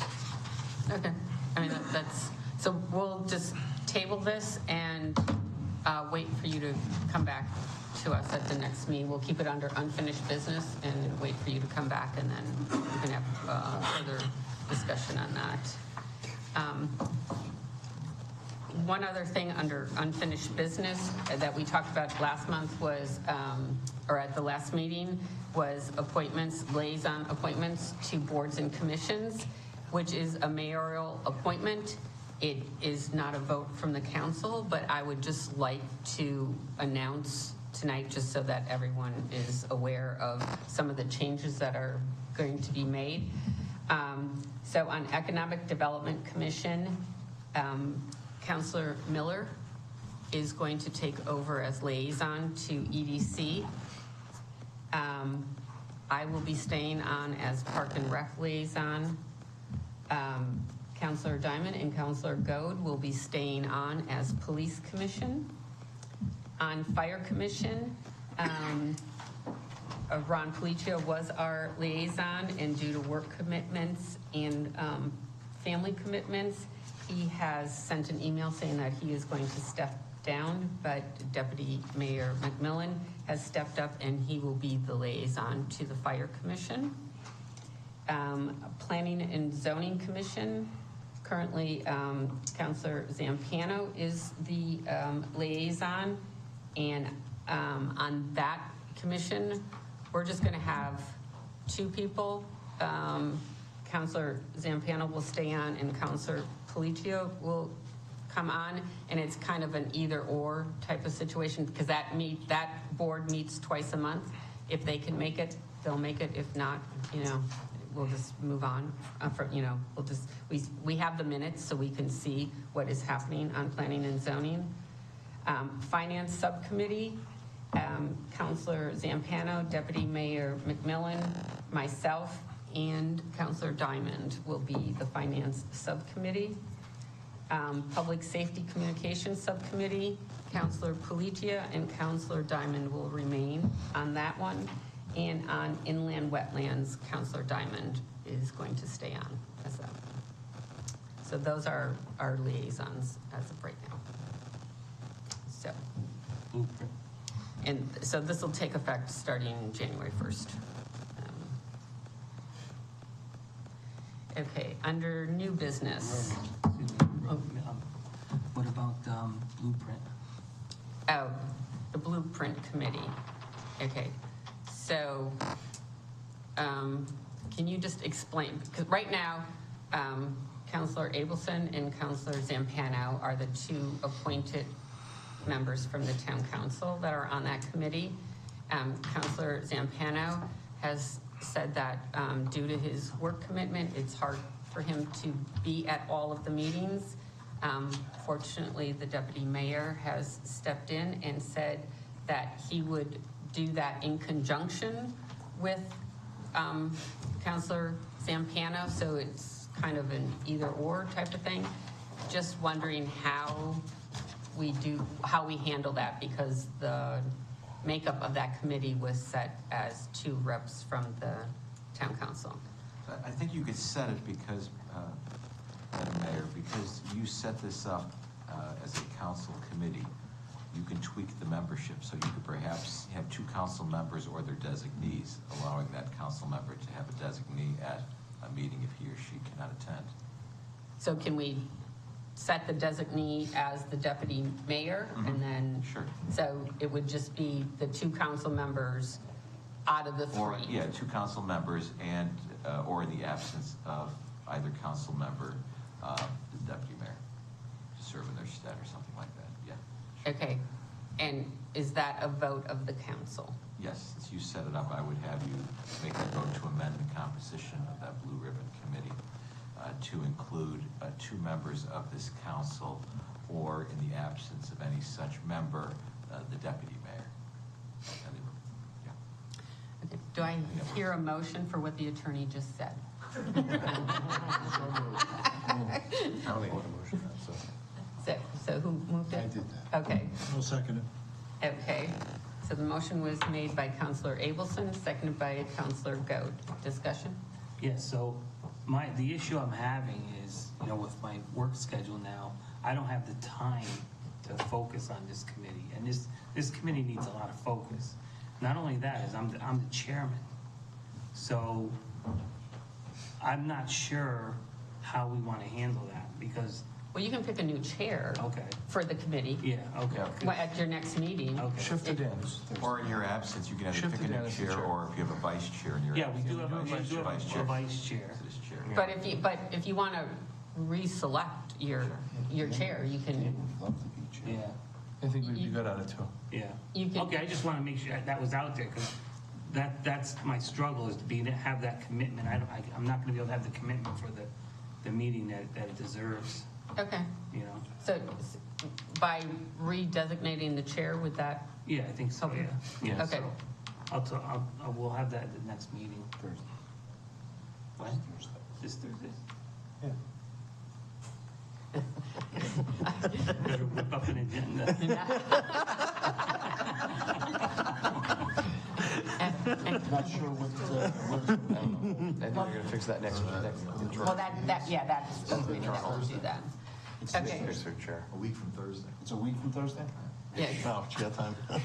Okay, I mean, that's, so we'll just table this and wait for you to come back to us at the next meeting. We'll keep it under unfinished business and wait for you to come back, and then we can have further discussion on that. One other thing under unfinished business that we talked about last month was, or at the last meeting, was appointments, liaison appointments to boards and commissions, which is a mayoral appointment. It is not a vote from the council, but I would just like to announce tonight, just so that everyone is aware of some of the changes that are going to be made. So on Economic Development Commission, Councilor Miller is going to take over as liaison to EDC. I will be staying on as Park and Rec liaison. Councilor Diamond and Councilor Goad will be staying on as Police Commission. On Fire Commission, Ron Policio was our liaison, and due to work commitments and family commitments, he has sent an email saying that he is going to step down, but Deputy Mayor McMillan has stepped up and he will be the liaison to the Fire Commission. Planning and Zoning Commission, currently Councilor Zampano is the liaison, and on that commission, we're just going to have two people. Councilor Zampano will stay on and Councilor Policio will come on, and it's kind of an either or type of situation, because that board meets twice a month. If they can make it, they'll make it. If not, we'll just move on. We have the minutes so we can see what is happening on planning and zoning. Finance Subcommittee, Councilor Zampano, Deputy Mayor McMillan, myself, and Councilor Diamond will be the Finance Subcommittee. Public Safety Communications Subcommittee, Councilor Policia and Councilor Diamond will remain on that one. And on Inland Wetlands, Councilor Diamond is going to stay on as that. So those are our liaisons as of right now. So, Blueprint. and so this will take effect starting January 1st. Okay, under new business. What about Blueprint? Oh, the Blueprint Committee. Okay, so can you just explain, because right now, Councilor Abelson and Councilor Zampano are the two appointed members from the town council that are on that committee. Councilor Zampano has said that due to his work commitment, it's hard for him to be at all of the meetings. Fortunately, the deputy mayor has stepped in and said that he would do that in conjunction with Councilor Zampano, so it's kind of an either or type of thing. Just wondering how we handle that, because the makeup of that committee was set as two reps from the town council. I think you could set it because, Mayor, because you set this up as a council committee, you can tweak the membership. So you could perhaps have two council members or their designees, allowing that council member to have a designee at a meeting if he or she cannot attend. So can we set the designee as the deputy mayor, and then? Sure. So it would just be the two council members out of the three? Or, yeah, two council members and, or in the absence of either council member, the deputy mayor, to serve in their stead or something like that, yeah. Okay, and is that a vote of the council? Yes, since you set it up, I would have you make a vote to amend the composition of that blue ribbon committee to include 2 members of this council, or in the absence of any such member, the deputy mayor. And they were- yeah. Okay, do I hear a motion for what the attorney just said? I don't think I want a motion, so. So who moved it? I did that. Okay, I'll second it. okay. So the motion was made by Counselor Abelson, seconded by Counselor Goad. Discussion? Yes, so the issue I'm having is, with my work schedule now, I don't have the time to focus on this committee. And this committee needs a lot of focus. Not only that, is I'm the chairman. So I'm not sure how we want to handle that, because, Well, you can pick a new chair okay, for the committee yeah, okay. at your next meeting. Okay. Shift to Dennis. Or in your absence, you can either Shift pick to a new Dennis as chair, chair. or if you have a vice chair in your Yeah, we absence. do have a vice chair. So this chair. But if you want to reselect your chair, you can, Love to be chair. Yeah, I think we'd be good at it too. yeah. You can- Okay, I just want to make sure that was out there, because that's my struggle, is to have that commitment. I'm not going to be able to have the commitment for the meeting that it deserves, okay. So by redesignating the chair, would that, Yeah, I think so, Okay. yeah. Yeah, Okay. so we'll have that at the next meeting. Thursday. What? This Thursday? Yeah. Better whip up an agenda. Not sure what, I think we're gonna fix that next. well, that's supposed to be the next to do that. Okay, Chair. A week from Thursday. it's a week from Thursday? yeah. No, she got time. If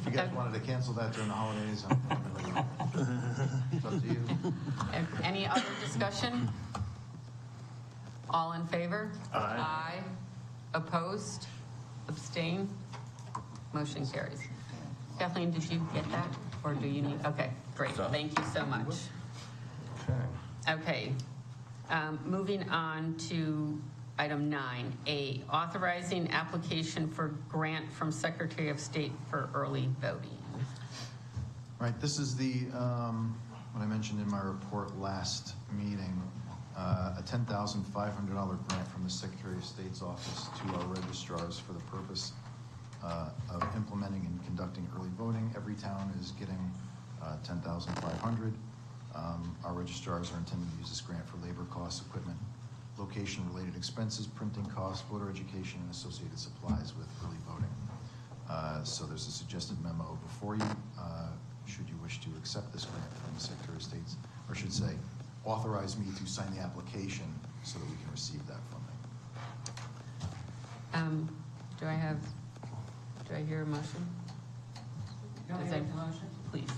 you guys wanted to cancel that during the holidays, it's up to you. Any other discussion? All in favor? Aye. Opposed? Abstain? Motion carries. Kathleen, did you get that? Or do you need, okay, great, thank you so much. Okay, moving on to item 9A, authorizing application for grant from Secretary of State for early voting. Right, this is what I mentioned in my report last meeting, a $10,500 grant from the Secretary of State's office to our registrars for the purpose of implementing and conducting early voting. Every town is getting $10,500. Our registrars are intending to use this grant for labor costs, equipment, location-related expenses, printing costs, voter education, and associated supplies with early voting. So there's a suggested memo before you, should you wish to accept this grant from the Secretary of State, or should say, authorize me to sign the application so that we can receive that funding. Do I hear a motion? You want me to make the motion? Please.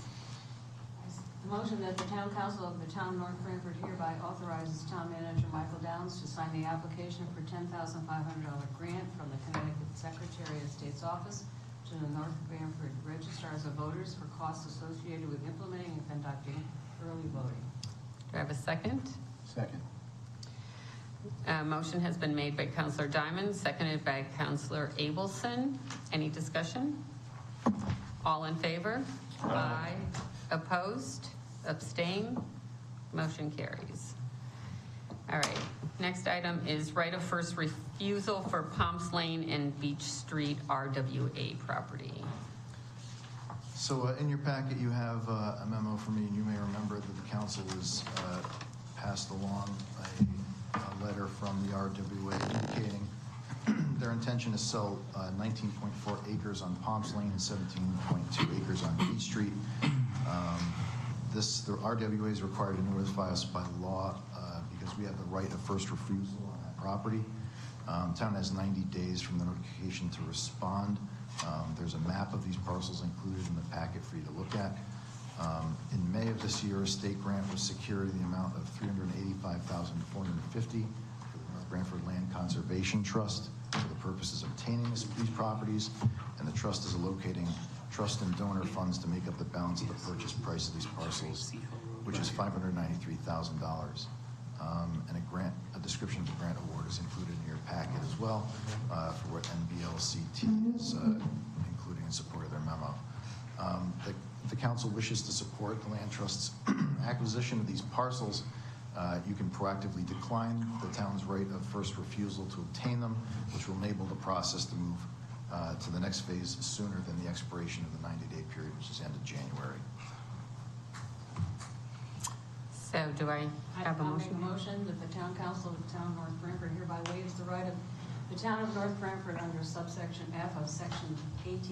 The motion that the town council of the town of North Branford hereby authorizes town manager Michael Downs to sign the application for $10,500 grant from the Connecticut Secretary of State's office to the North Branford registrars of voters for costs associated with implementing and conducting early voting. Do I have a second? Second. Motion has been made by Counselor Diamond, seconded by Counselor Abelson. Any discussion? All in favor? Aye. Opposed? Abstain? Motion carries. All right, next item is right of first refusal for Palms Lane and Beach Street RWA property. So in your packet, you have a memo from me, and you may remember that the council has passed along a letter from the RWA indicating their intention to sell 19.4 acres on Palms Lane and 17.2 acres on Beach Street. The RWA is required to notify us by law because we have the right of first refusal on that property. Town has 90 days from the notification to respond. There's a map of these parcels included in the packet for you to look at. In May of this year, a state grant was secured in the amount of $385,450 for the North Branford Land Conservation Trust for the purposes of obtaining these properties, and the trust is allocating trust and donor funds to make up the balance of the purchase price of these parcels parcels, which is $593,000. And a description of the grant award is included in your packet as well for what NBLCT is including in support of their memo. The council wishes to support the Land Trust's acquisition of these parcels. You can proactively decline the town's right of first refusal to obtain them, which will enable the process to move to the next phase sooner than the expiration of the 90-day period, which is end of January. So do I have a I'll make a motion? motion that the town council of the town of North Branford hereby waives the right of the town of North Branford under subsection F of section 18 of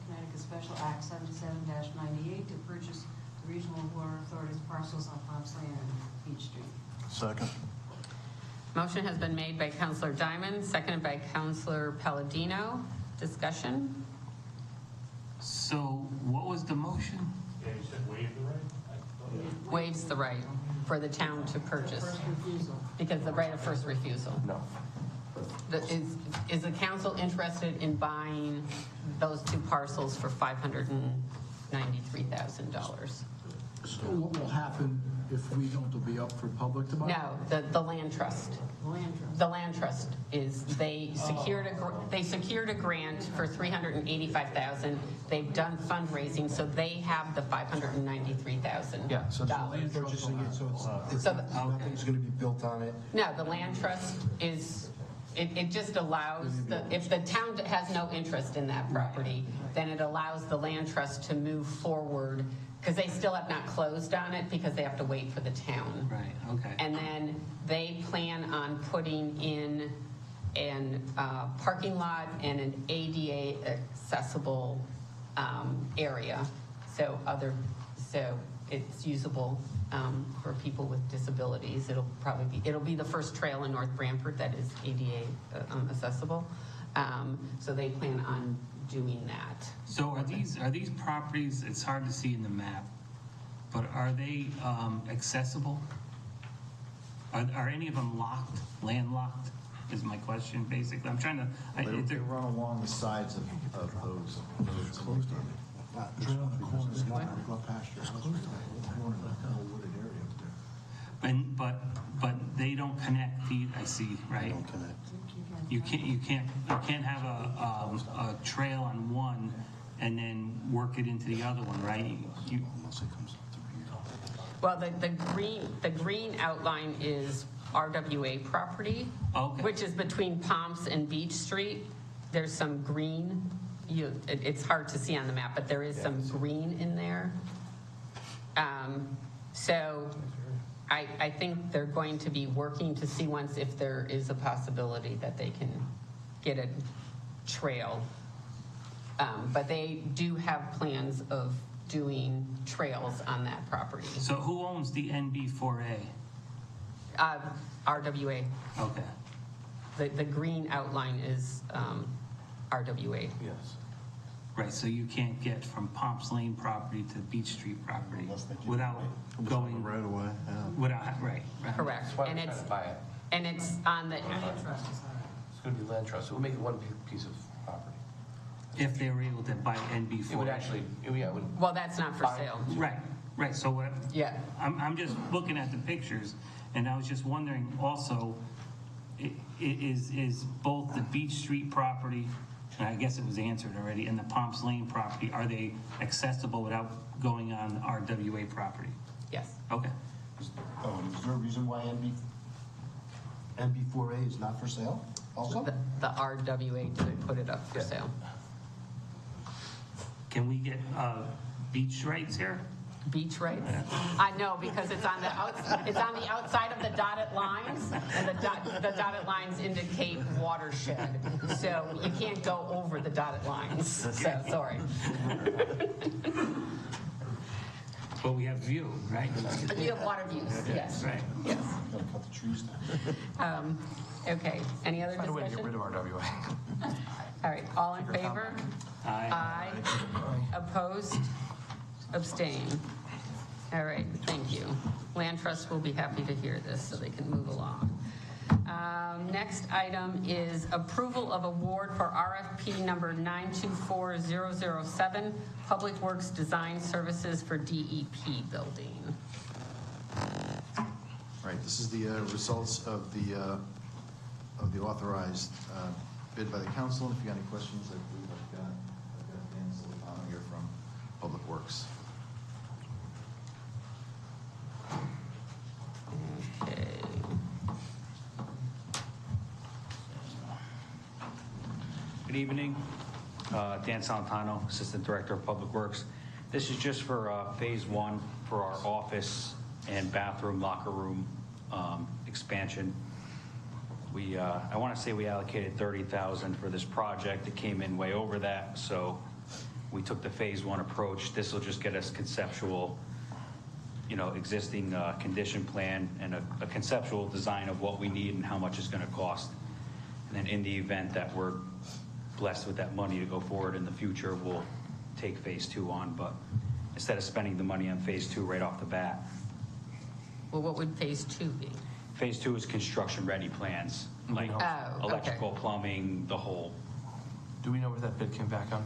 Connecticut Special Act 77-98 to purchase the Regional Water Authority's parcels on Palms Lane and Beach Street. Second. Motion has been made by Counselor Diamond, seconded by Counselor Palladino. Discussion? So what was the motion? Yeah, you said waive the right? Waives the right for the town to purchase, First refusal. because the right of first refusal. No. Is the council interested in buying those two parcels for $593,000? So what will happen if we don't, will be up for public to buy? No, the land trust. Land trust. The land trust is, they secured a grant for $385,000. They've done fundraising, so they have the $593,000. Yeah, so So land purchasing it, so it's So nothing's gonna be built on it. No, the land trust is, it just allows, if the town has no interest in that property, then it allows the land trust to move forward, because they still have not closed on it, because they have to wait for the town. Right, okay. And then they plan on putting in an parking lot and an ADA accessible area. So it's usable for people with disabilities. It'll be the first trail in North Branford that is ADA accessible. So they plan on doing that. So are these properties, it's hard to see in the map, but are they accessible? Are any of them locked, landlocked, is my question, basically? I'm trying to... They run along the sides of those. It's closed on it. Trail in the corner is not gonna go past your house. It's the corner of the whole wooded area up there. But they don't connect, I see, right? Don't connect. You can't have a trail on one and then work it into the other one, right? Unless it comes up through here. Well, the green outline is RWA property, Okay. which is between Palms and Beach Street. There's some green. It's hard to see on the map, but there is some green in there. So I think they're going to be working to see once if there is a possibility that they can get a trail. But they do have plans of doing trails on that property. So who owns the NB4A? RWA. Okay. The green outline is RWA. Yes. Right, so you can't get from Palms Lane property to Beach Street property without going... Right away, yeah. Without, right. Correct. That's why And we're it's, trying to buy it. and it's on the, Land trust is all right. It's going to be land trust. We'll make it one piece of property. If they were able to buy NB4A. It would actually, yeah, it would. well, that's not for sale. Right, so what, Yeah. I'm just looking at the pictures, and I was just wondering also, is both the Beach Street property, and I guess it was answered already, and the Palms Lane property, are they accessible without going on RWA property? Yes. Okay. Is there a reason why NB4A is not for sale also? The RWA to put it up for sale. Can we get beach rights here? Beach rights? I know, because it's on the outside of the dotted lines, and the dotted lines indicate watershed. So you can't go over the dotted lines. So, sorry. But we have view, right? You have water views, yes. Right. Yes. Gotta cut the trees down. Okay, any other Find a way to get rid discussion? of RWA. All right, all in favor? Aye. Opposed? Abstain? All right, thank you. Land Trust will be happy to hear this so they can move along. Next item is approval of award for RFP number 924007, Public Works Design Services for DEP Building. Right, this is the results of the authorized bid by the council. And if you got any questions, I believe I've got Dan Silvano here from Public Works. Okay. Good evening. Dan Salentano, Assistant Director of Public Works. This is just for phase one for our office and bathroom, locker room expansion. I want to say we allocated $30,000 for this project. It came in way over that, so we took the phase one approach. This will just get us conceptual, existing condition plan and a conceptual design of what we need and how much it's going to cost. And then in the event that we're blessed with that money to go forward in the future, we'll take phase two on, but instead of spending the money on phase two right off the bat. Well, what would phase two be? Phase two is construction-ready plans, like okay. electrical, plumbing, the whole. Do we know where that bid came back on?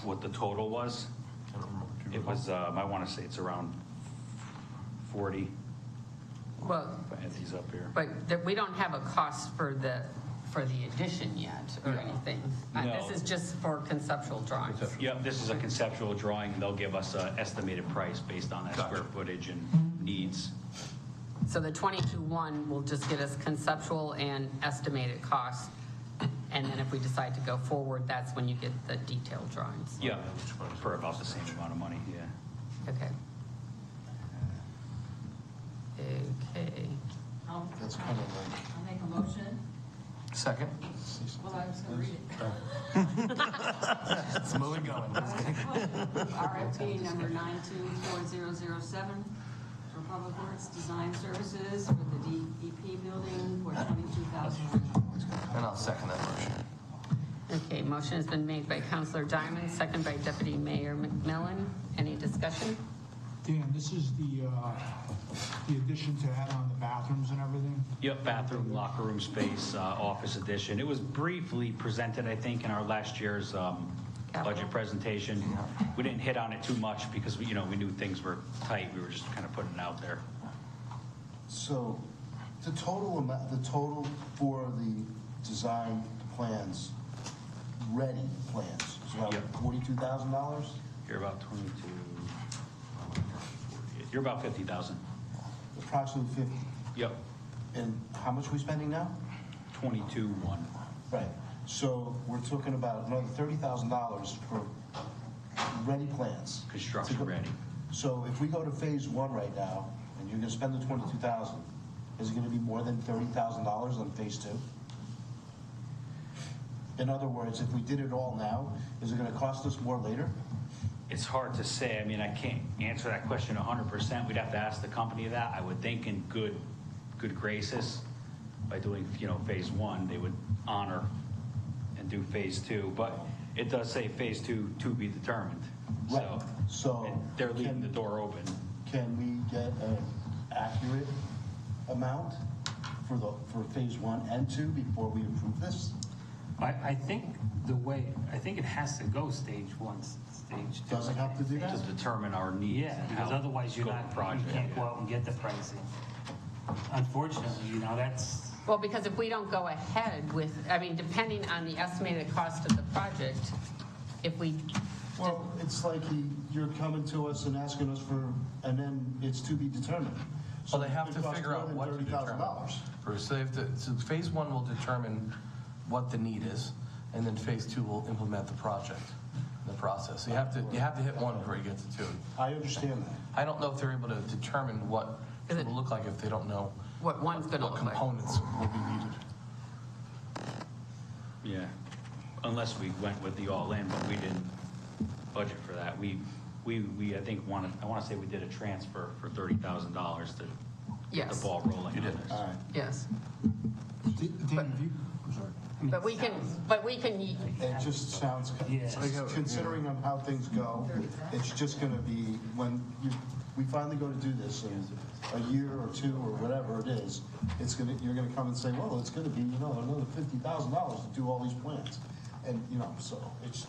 What the total was? I don't remember. Do you It recall? was, I want to say it's around 40. Well, If I add these up here. but we don't have a cost for the addition yet or anything. No. This is just for conceptual drawings. Yep, this is a conceptual drawing. They'll give us an estimated price based on that square footage and needs. So the 22-1 will just get us conceptual and estimated costs. And then if we decide to go forward, that's when you get the detailed drawings. Yeah, for about the same amount of money, yeah. Okay. Okay. That's kind of like, I'll make a motion. Second. Well, I was going to read it. It's moving going. RFP number 924007 for Public Works Design Services for the DEP building for $22,000. And I'll second that motion. Okay, motion has been made by Councilor Diamond, second by Deputy Mayor McMillan. Any discussion? Dan, this is the addition to add on the bathrooms and everything? Yep, bathroom, locker room space, office addition. It was briefly presented, I think, in our last year's budget presentation. We didn't hit on it too much because we knew things were tight. We were just kind of putting it out there. so the total for the design plans, ready plans, is about Yep. $42,000? You're about 22. You're about 50,000. Approximately 50. Yep, And how much are we spending now? 22.1. Right. So we're talking about another $30,000 for ready plans. Construction To go- ready. So if we go to phase one right now, and you're gonna spend the 22,000, is it gonna be more than $30,000 on phase two? In other words, if we did it all now, is it gonna cost us more later? It's hard to say. I mean, I can't answer that question 100%. We'd have to ask the company that. I would think in good graces, by doing, phase one, they would honor and do phase two. But it does say phase two to be determined. Right. So and they're leaving the door open. Can we get an accurate amount for phase one and two before we approve this? I think it has to go stage one, stage two. Does it have to do that? To determine our needs. Yeah, and because how otherwise you scope of can't go out and get the pricing. Unfortunately, that's, Well, because if we don't go ahead with, depending on the estimated cost of the project, if we, Well, it's like you're coming to us and asking us for, and then it's to be determined. So Well, they have it to costs figure out more what than to determine. $30,000. Bruce, so phase one will determine what the need is, and then phase two will implement the project, the process. So you have to hit one before you get to two. I understand that. I don't know if they're able to determine what Is it it- will look like if they don't know what one's going to what look like. components will be needed. Yeah, unless we went with the all-in, but we didn't budget for that. I think I want to say we did a transfer for $30,000 to get Yes. the ball rolling. You did. on this. All right. Yes. Dan, But we can, It just sounds, considering on how things go, it's just gonna be, when we finally go to do this in a year or two or whatever it is, you're gonna come and say, well, it's gonna be, another $50,000 to do all these plans. And, so it's.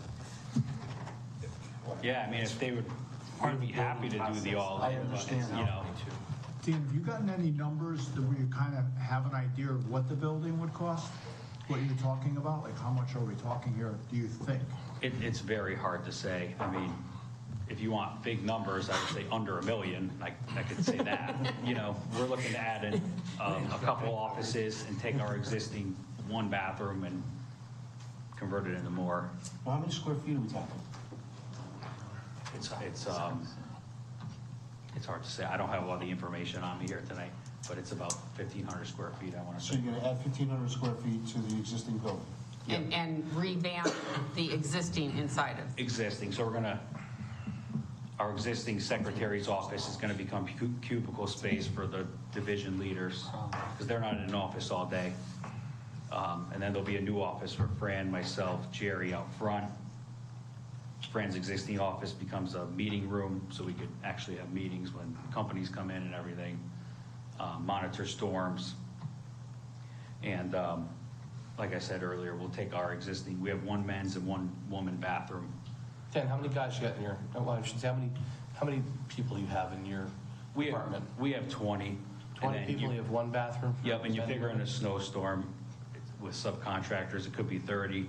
Yeah, I mean, if they would be happy to do the all. I understand. Dan, have you gotten any numbers that we kind of have an idea of what the building would cost? What you're talking about? Like, how much are we talking here, do you think? It's very hard to say. I mean, if you want big numbers, I would say under $1 million. I could say that. We're looking to add in a couple offices and take our existing one bathroom and convert it into more. How many square feet are we talking? It's hard to say. I don't have all the information on me here tonight, but it's about 1,500 square feet, I want to So say. you're gonna add 1,500 square feet to the existing building? and revamp the existing inside of. Existing, so our existing secretary's office is going to become cubicle space for the division leaders, because they're not in an office all day. And then there'll be a new office for Fran, myself, Jerry out front. Fran's existing office becomes a meeting room, so we could actually have meetings when companies come in and everything, monitor storms. And like I said earlier, we'll take our existing, we have one men's and one woman bathroom. Dan, how many guys you got in your, I should say, how many people you have in your apartment? We have 20. 20 people, you have one bathroom? Yep, and you figure in a snowstorm with subcontractors, it could be 30.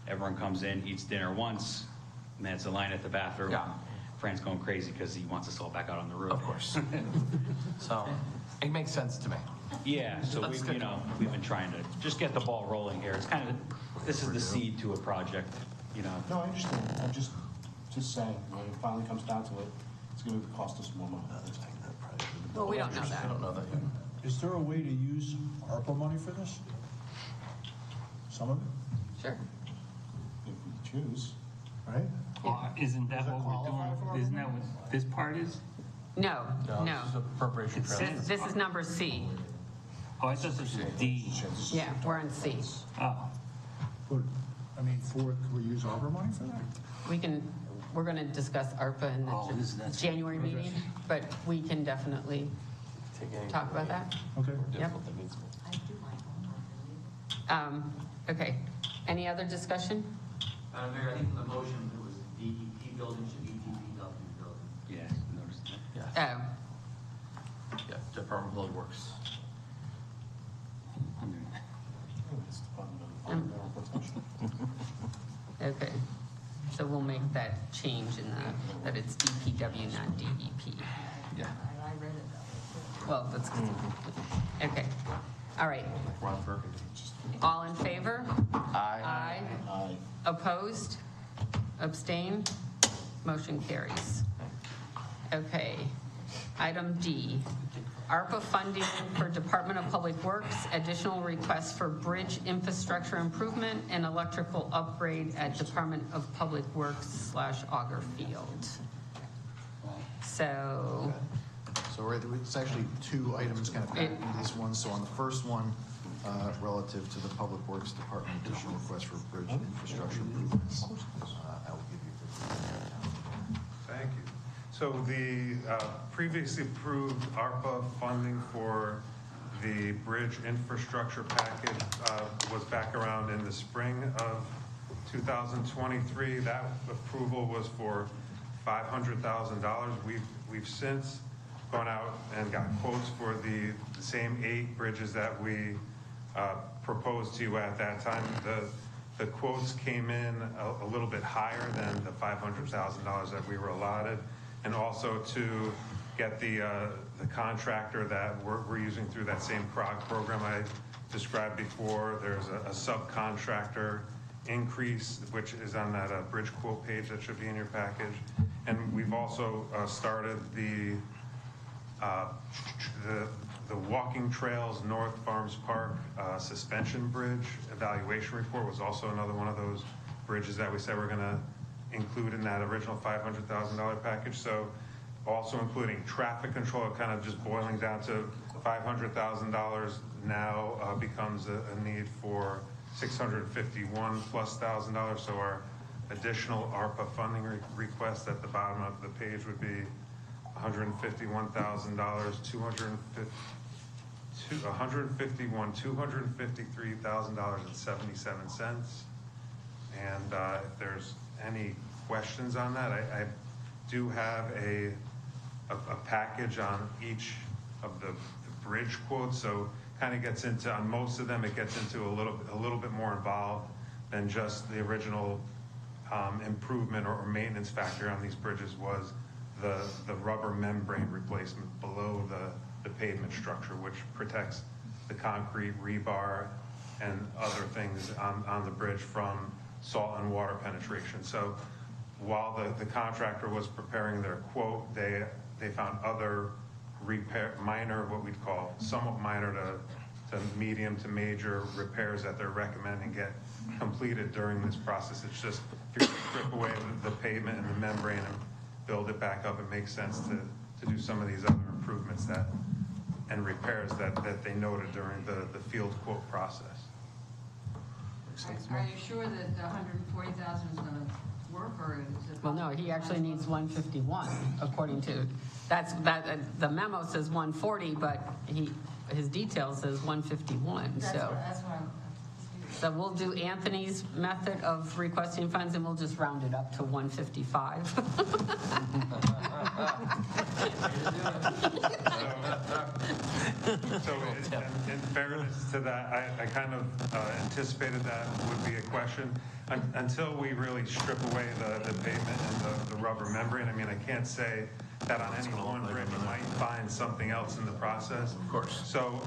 Everyone comes in, eats dinner once, and then it's a line at the bathroom. Yeah. Fran's going crazy because he wants us all back out on the roof. Of course. So it makes sense to me. Yeah, so we've been trying to just get the ball rolling here. It's kind of, this is the seed to a project, No, I understand. I'm just saying, when it finally comes down to it, it's gonna cost us more money. Well, we don't know that. I don't know that yet. Is there a way to use ARPA money for this? Some of it, Sure. If we choose. right? Isn't that Does it what we're qualify for doing? Isn't that what this part is? No. This is appropriation transfer. This is number C. Oh, I thought this was D. Yeah, we're on C. Oh, But, could we use ARPA money for that? We're going to discuss ARPA in the January meeting, but we can definitely talk about that. Okay. Yep. Okay. Any other discussion? Madam Mayor, I think in the motion, it was DEP building should be DPW building. Yeah, noticed that. Yeah. Oh, Yeah, Department of Public Works. It's Department of Environmental Protection. okay. So we'll make that change in that it's DPW, not DEP. Yeah. I read it though. Well, that's good. Okay. All right. Ron Burke. All in favor? Aye. Aye. Opposed? Abstained? Motion carries. Okay. Item D, ARPA funding for Department of Public Works, additional requests for bridge infrastructure improvement and electrical upgrade at Department of Public Works / Auger Field. So, It's actually two items kind of packed into this one. So on the first one, relative to the Public Works Department, additional request for bridge infrastructure improvements. I will give you. Thank you. So the previously approved ARPA funding for the bridge infrastructure package was back around in the spring of 2023. That approval was for $500,000. We've since gone out and got quotes for the same 8 bridges that we proposed to you at that time. The quotes came in a little bit higher than the $500,000 that we were allotted, and also to get the contractor that we're using through that same CROG program I described before. There's a subcontractor increase, which is on that bridge quote page that should be in your package. And we've also started the Walking Trails North Farms Park suspension bridge evaluation report was also another one of those bridges that we said we're going to include in that original $500,000 package. So also including traffic control, kind of just boiling down to $500,000 now becomes a need for $651 plus $1,000. So our additional ARPA funding request at the bottom of the page would be $151,000, $253,077. And if there's any questions on that, I do have a package on each of the bridge quotes. So kind of gets into, on most of them, it gets into a little bit more involved than just the original improvement or maintenance factor on these bridges was the rubber membrane replacement below the pavement structure, which protects the concrete rebar and other things on the bridge from salt and water penetration. So while the contractor was preparing their quote, they found other minor, what we'd call somewhat minor to medium to major repairs that they're recommending get completed during this process. It's just, if you're going to strip away the pavement and the membrane and build it back up, it makes sense to do some of these other improvements and repairs that they noted during the field quote process. Are you sure that the 140,000 is going to work, or is it? Well, no, he actually needs 151, according to, the memo says 140, but his detail says 151, so. That's what I'm. So we'll do Anthony's method of requesting funds, and we'll just round it up to 155. So in fairness to that, I kind of anticipated that would be a question. Until we really strip away the pavement and the rubber membrane, I mean, I can't say that on any one bridge you might find something else in the process. Of course. So,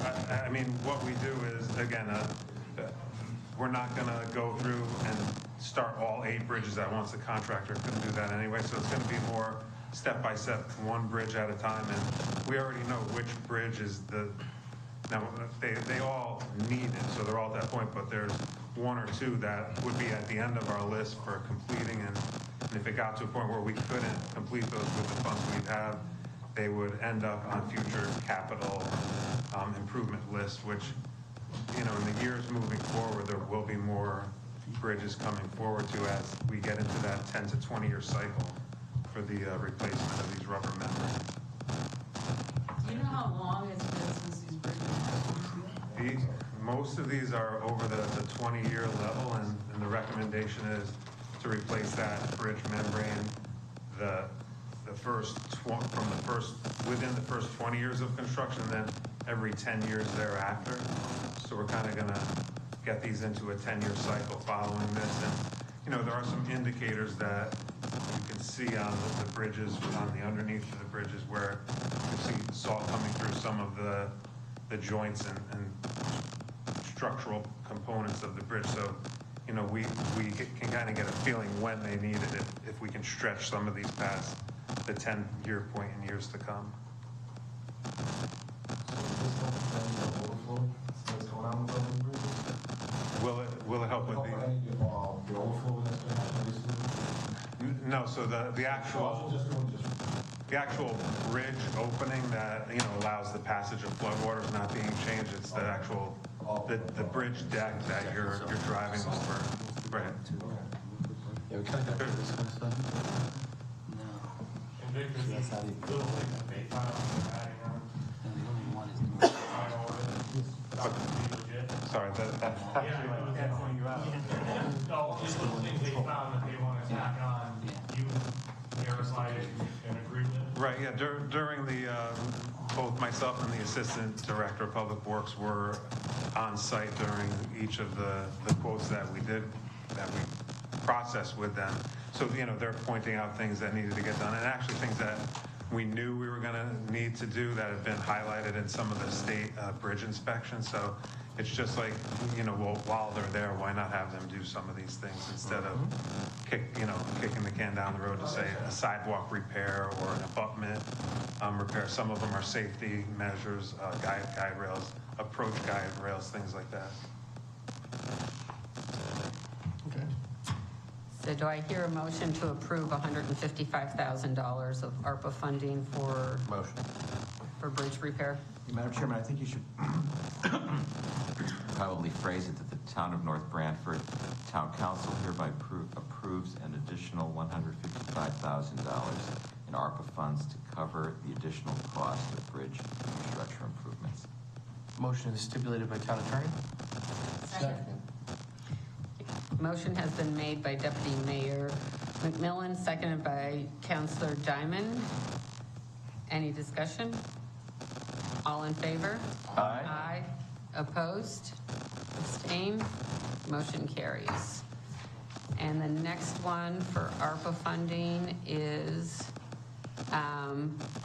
I mean, what we do is, again, we're not going to go through and start all 8 bridges at once. The contractor couldn't do that anyway. So it's going to be more step by step, one bridge at a time. And we already know which bridge is now they all need it, so they're all at that point, but there's 1 or 2 that would be at the end of our list for completing. And if it got to a point where we couldn't complete those with the funds we have, they would end up on future capital improvement lists, which, you know, in the years moving forward, there will be more bridges coming forward to as we get into that 10 to 20 year cycle for the replacement of these rubber membranes. Do you know how long it's been since these bridges? Most of these are over the 20-year level, and the recommendation is to replace that bridge membrane within the first 20 years of construction, then every 10 years thereafter. So we're kind of going to get these into a 10-year cycle following this. And, you know, there are some indicators that you can see on the bridges, on the underneath of the bridges, where you see salt coming through some of the joints and structural components of the bridge. So, you know, we can kind of get a feeling when they need it if we can stretch some of these past the 10-year point in years to come. Will it help with the overflow? No, so the actual bridge opening that, you know, allows the passage of floodwaters not being changed. It's the actual the bridge deck that you're driving over. Right. Yeah, we kind of got this kind of stuff. And Victor, these little things that they found adding on. And the only one is Sorry, that's actually like canceling you out. No, just little things they found that they want to tack on, you verified it in agreement. Right, yeah, during the, both myself and the Assistant Director of Public Works were on site during each of the quotes that we processed with them. So, you know, they're pointing out things that needed to get done, and actually things that we knew we were going to need to do that have been highlighted in some of the state bridge inspections. So it's just like, you know, well, while they're there, why not have them do some of these things instead of kicking the can down the road to say a sidewalk repair or an abutment repair. Some of them are safety measures, guide rails, approach guide rails, things like that. Okay. So do I hear a motion to approve $155,000 of ARPA funding for bridge repair? Madam Chairman, I think you should probably phrase it that the Town of North Branford Town Council hereby approves an additional $155,000 in ARPA funds to cover the additional cost of bridge infrastructure improvements. Motion is stipulated by town attorney. Second. Motion has been made by Deputy Mayor McMillan, seconded by Councilor Diamond. Any discussion? All in favor? Aye. Aye. Opposed? Abstained? Motion carries. And the next one for ARPA funding is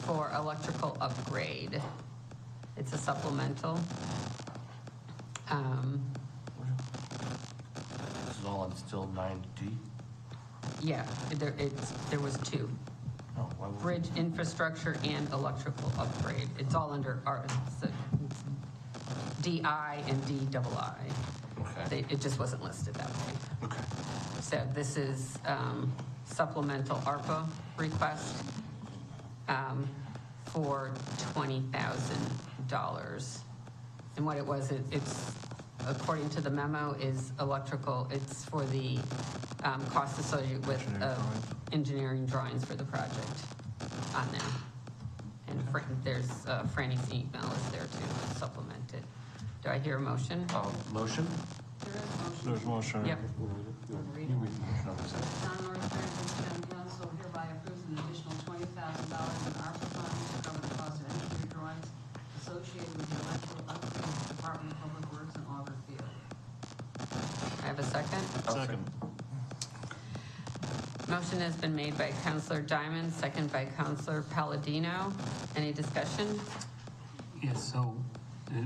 for electrical upgrade. It's a supplemental. This is all on still 9D. Yeah, there was two. Oh, why would- Bridge infrastructure and electrical upgrade. It's all under it's DI and DII. Okay. It just wasn't listed that way. Okay. So this is supplemental ARPA request for $20,000. And what it was, it's, according to the memo, is electrical, it's for the cost associated with engineering drawings for the project on there. And there's Franny's email is there to supplement it. Do I hear a motion? Motion? There is a motion. There's motion. Yep. Read it. You read the motion on this end. Town of North Branford Town Council hereby approves an additional $20,000 in ARPA funds to cover the cost of engineering drawings associated with the electrical upgrade of the Department of Public Works in Auburn Field. I have a second? Second. Motion has been made by Councilor Diamond, second by Councilor Palladino. Any discussion? Yes, so we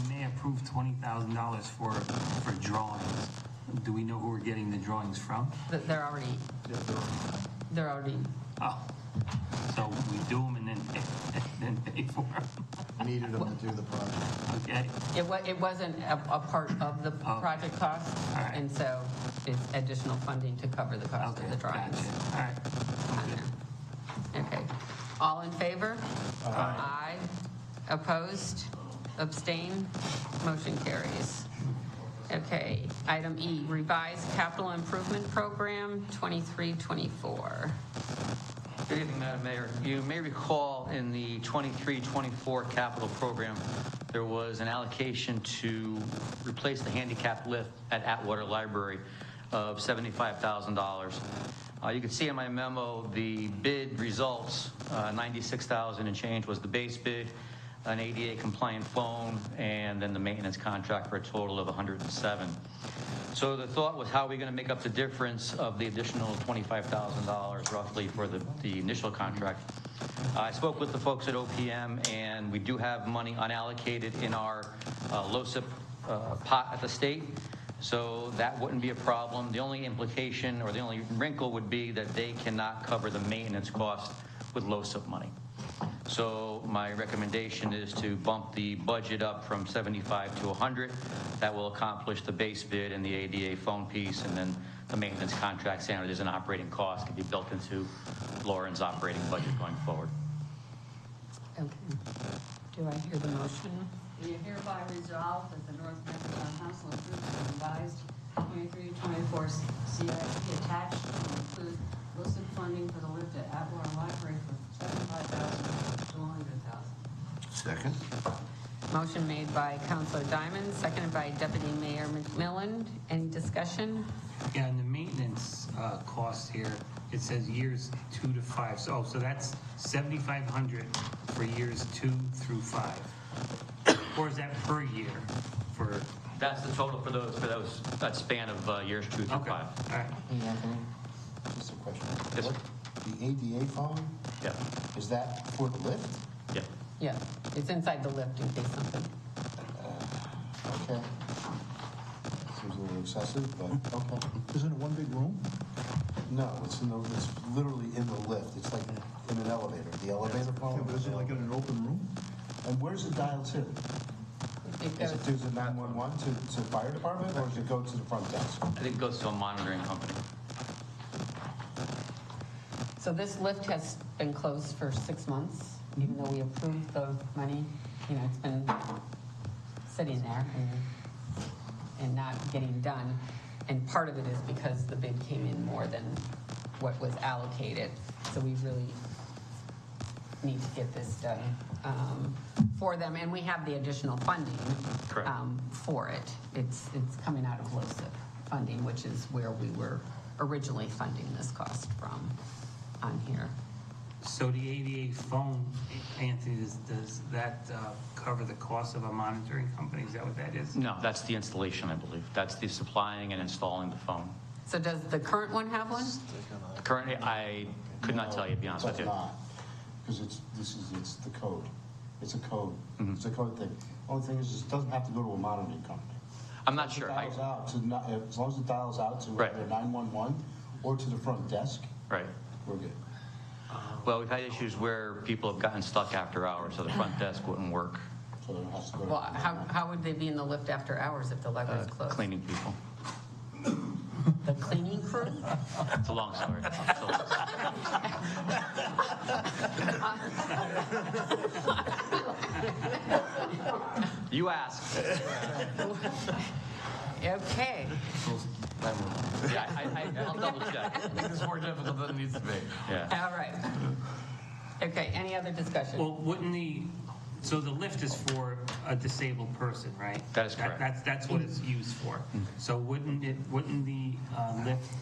may approve $20,000 for drawings. Do we know who we're getting the drawings from? They're already, Oh, so we do them and then pay for them. Needed them to do the project. Okay. it wasn't a part of the project cost, All right. and so it's additional funding to cover the cost of the drawings. Gotcha. All right. On there. Okay. All in favor? Aye. Opposed? Abstain? Motion carries. Okay. Item E, revised capital improvement program 23-24. Good evening, Madam Mayor. You may recall in the 23-24 capital program, there was an allocation to replace the handicap lift at Atwater Library of $75,000. You can see in my memo the bid results, $96,000 and change was the base bid, an ADA compliant phone, and then the maintenance contract for a total of $107,000. So the thought was, how are we going to make up the difference of the additional $25,000 roughly for the initial contract? I spoke with the folks at OPM, and we do have money unallocated in our LoCIP pot at the state, so that wouldn't be a problem. The only implication or the only wrinkle would be that they cannot cover the maintenance cost with LoCIP money. So my recommendation is to bump the budget up from 75 to 100. That will accomplish the base bid and the ADA phone piece, and then the maintenance contract standard is an operating cost, can be built into Lauren's operating budget going forward. Okay. Do I hear the motion? Be it hereby resolved that the North Branford Town Council approves the revised 23-24 CIP attached to include LoCIP funding for the lift at Atwater Library for $75,000 to $100,000. Second. Motion made by Councilor Diamond, seconded by Deputy Mayor McMillan. Any discussion? Yeah, and the maintenance cost here, it says years 2 to 5. So that's $7,500 for years 2 through 5. Or is that per year for? That's the total for that span of years 2 through 5. All right. Hey, Anthony, just a question. Yes, sir. The ADA phone, Yeah. is that for the lift? Yeah. Yeah, it's inside the lift in case something. Okay. Seems a little excessive, but okay. Isn't it one big room? No, it's literally in the lift. It's like in an elevator. The elevator phone. Yeah, but is it like in an open room? And where's it dialed to? Is it 911 to fire department, or does it go to the front desk? I think it goes to a monitoring company. So this lift has been closed for 6 months, even though we approved the money. You know, it's been sitting there and not getting done. And part of it is because the bid came in more than what was allocated. So we really need to get this done for them. And we have the additional funding for it. It's coming out of LoCIP funding, which is where we were originally funding this cost from on here. So the ADA phone, Anthony, does that cover the cost of a monitoring company? Is that what that is? No, that's the installation, I believe. That's the supplying and installing the phone. So does the current one have one? Currently, I could not tell you, to be honest with you. It's not, because it's the code. It's a code. It's a code thing. Only thing is, it doesn't have to go to a monitoring company. I'm not sure. As long as it dials out to either 911 or to the front desk, Right. we're good. Well, we've had issues where people have gotten stuck after hours, so the front desk wouldn't work. So it has to go to Well, how would they be in the lift after hours if the library's closed? Cleaning people. The cleaning crew? It's a long story. It's a long story. You asked. Okay. Yeah, I'll double check. I think it's more difficult than it needs to be. Yeah. All right. Okay, any other discussion? Well, so the lift is for a disabled person, right? That is correct. That's what it's used for. So wouldn't the lift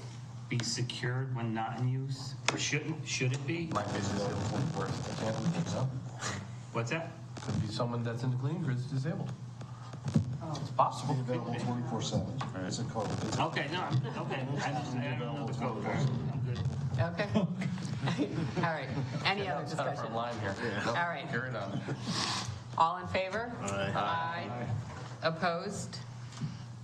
be secured when not in use? Or should it be? Might be disabled for it. I can't think so. What's that? Could be someone that's in the cleaning crew is disabled. It's possible. Be available 24/7. It's a code. Okay, no, okay. I don't know the code. I'm good. Okay. All right. Any other discussion? From line here. All right. Carry it on. All in favor? Aye. Opposed?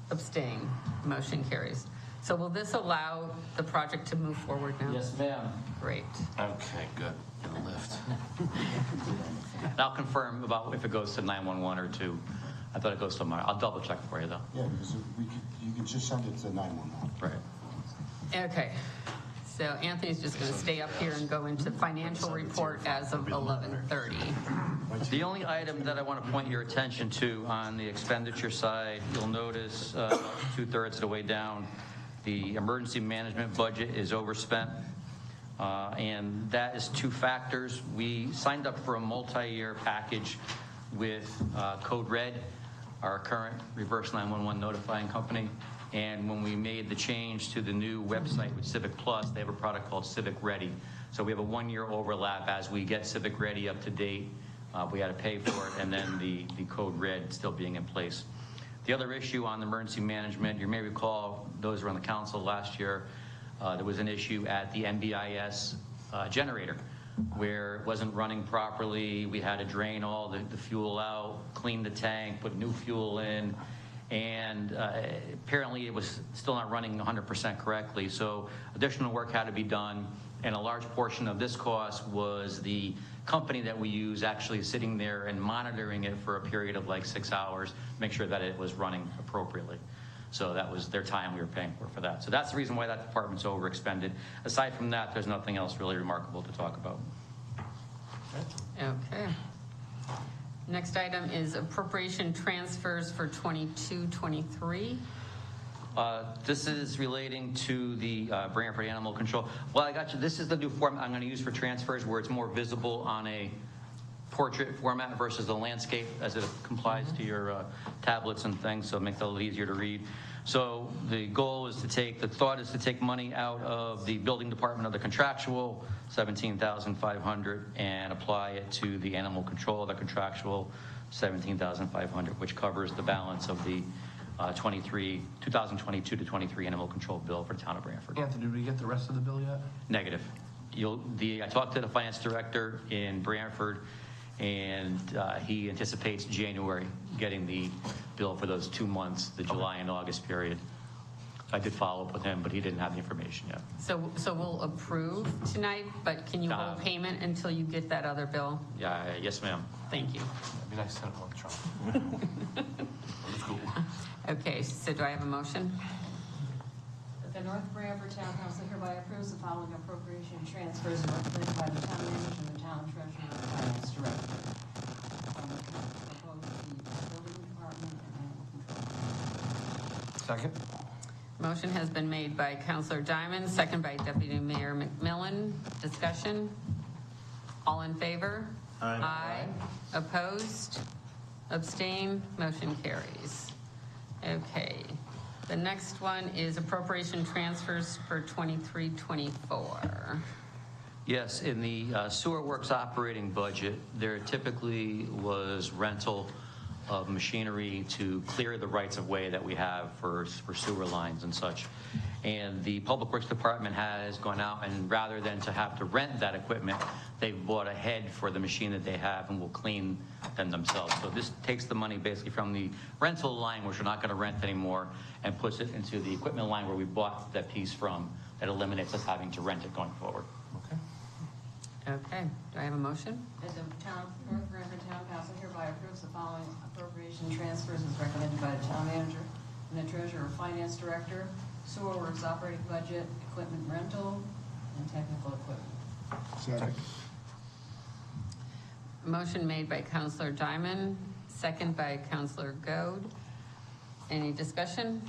Abstain? Motion carries. So will this allow the project to move forward now? Yes, ma'am. Great. Okay, good. In the lift. And I'll confirm about if it goes to 911 or to, I thought it goes to my, I'll double check for you though. Yeah, because you could just send it to 911. Right. Okay. So Anthony's just going to stay up here and go into financial report as of 11:30. The only item that I want to point your attention to on the expenditure side, you'll notice 2/3 of the way down, the emergency management budget is overspent. And that is two factors. We signed up for a multi-year package with Code Red, our current reverse 911 notifying company. And when we made the change to the new website with Civic Plus, they have a product called Civic Ready. So we have a 1-year overlap. As we get Civic Ready up to date, we had to pay for it, and then the Code Red still being in place. The other issue on the emergency management, you may recall, those who were on the council last year, there was an issue at the NBIS generator where it wasn't running properly. We had to drain all the fuel out, clean the tank, put new fuel in. And apparently it was still not running 100% correctly. So additional work had to be done. And a large portion of this cost was the company that we use actually sitting there and monitoring it for a period of like 6 hours, make sure that it was running appropriately. So that was their time we were paying for that. So that's the reason why that department's overexpended. Aside from that, there's nothing else really remarkable to talk about. Okay. Next item is appropriation transfers for 22-23. This is relating to the Brantford Animal Control. Well, I got you. This is the new format I'm going to use for transfers where it's more visible on a portrait format versus the landscape as it complies to your tablets and things, so it makes it a little easier to read. So the goal is to take, the thought is to take money out of the building department of the contractual, $17,500, and apply it to the animal control of the contractual, $17,500, which covers the balance of the 2022 to 23 animal control bill for the town of Brantford. Anthony, did we get the rest of the bill yet? Negative. I talked to the finance director in Brantford, and he anticipates January getting the bill for those 2 months, the July and August period. I did follow up with him, but he didn't have the information yet. So we'll approve tonight, but can you hold payment until you get that other bill? Yeah, yes, ma'am. Thank you. It'd be nice to have one Trump. That's cool. Okay, so do I have a motion? The North Branford Town Council hereby approves the following appropriation transfers recommended by the town manager and the town treasurer and finance director. Proposed the building department Second? Motion has been made by Counselor Diamond, second by Deputy Mayor McMillan. Discussion? All in favor? Aye. Opposed? Abstain? Motion carries. Okay. The next one is appropriation transfers for 23-24. Yes, in the sewer works operating budget, there typically was rental of machinery to clear the rights of way that we have for sewer lines and such. And the Public Works Department has gone out, and rather than to have to rent that equipment, they've bought a head for the machine that they have and will clean them themselves. So this takes the money basically from the rental line, which we're not going to rent anymore, and puts it into the equipment line where we bought that piece from. That eliminates us having to rent it going forward. Okay. Do I have a motion? That the North Branford Town Council hereby approves the following appropriation transfers as recommended by the town manager and the treasurer or finance director: sewer works operating budget, equipment rental, and technical equipment. Second. Motion made by Counselor Diamond, second by Counselor Goad. Any discussion?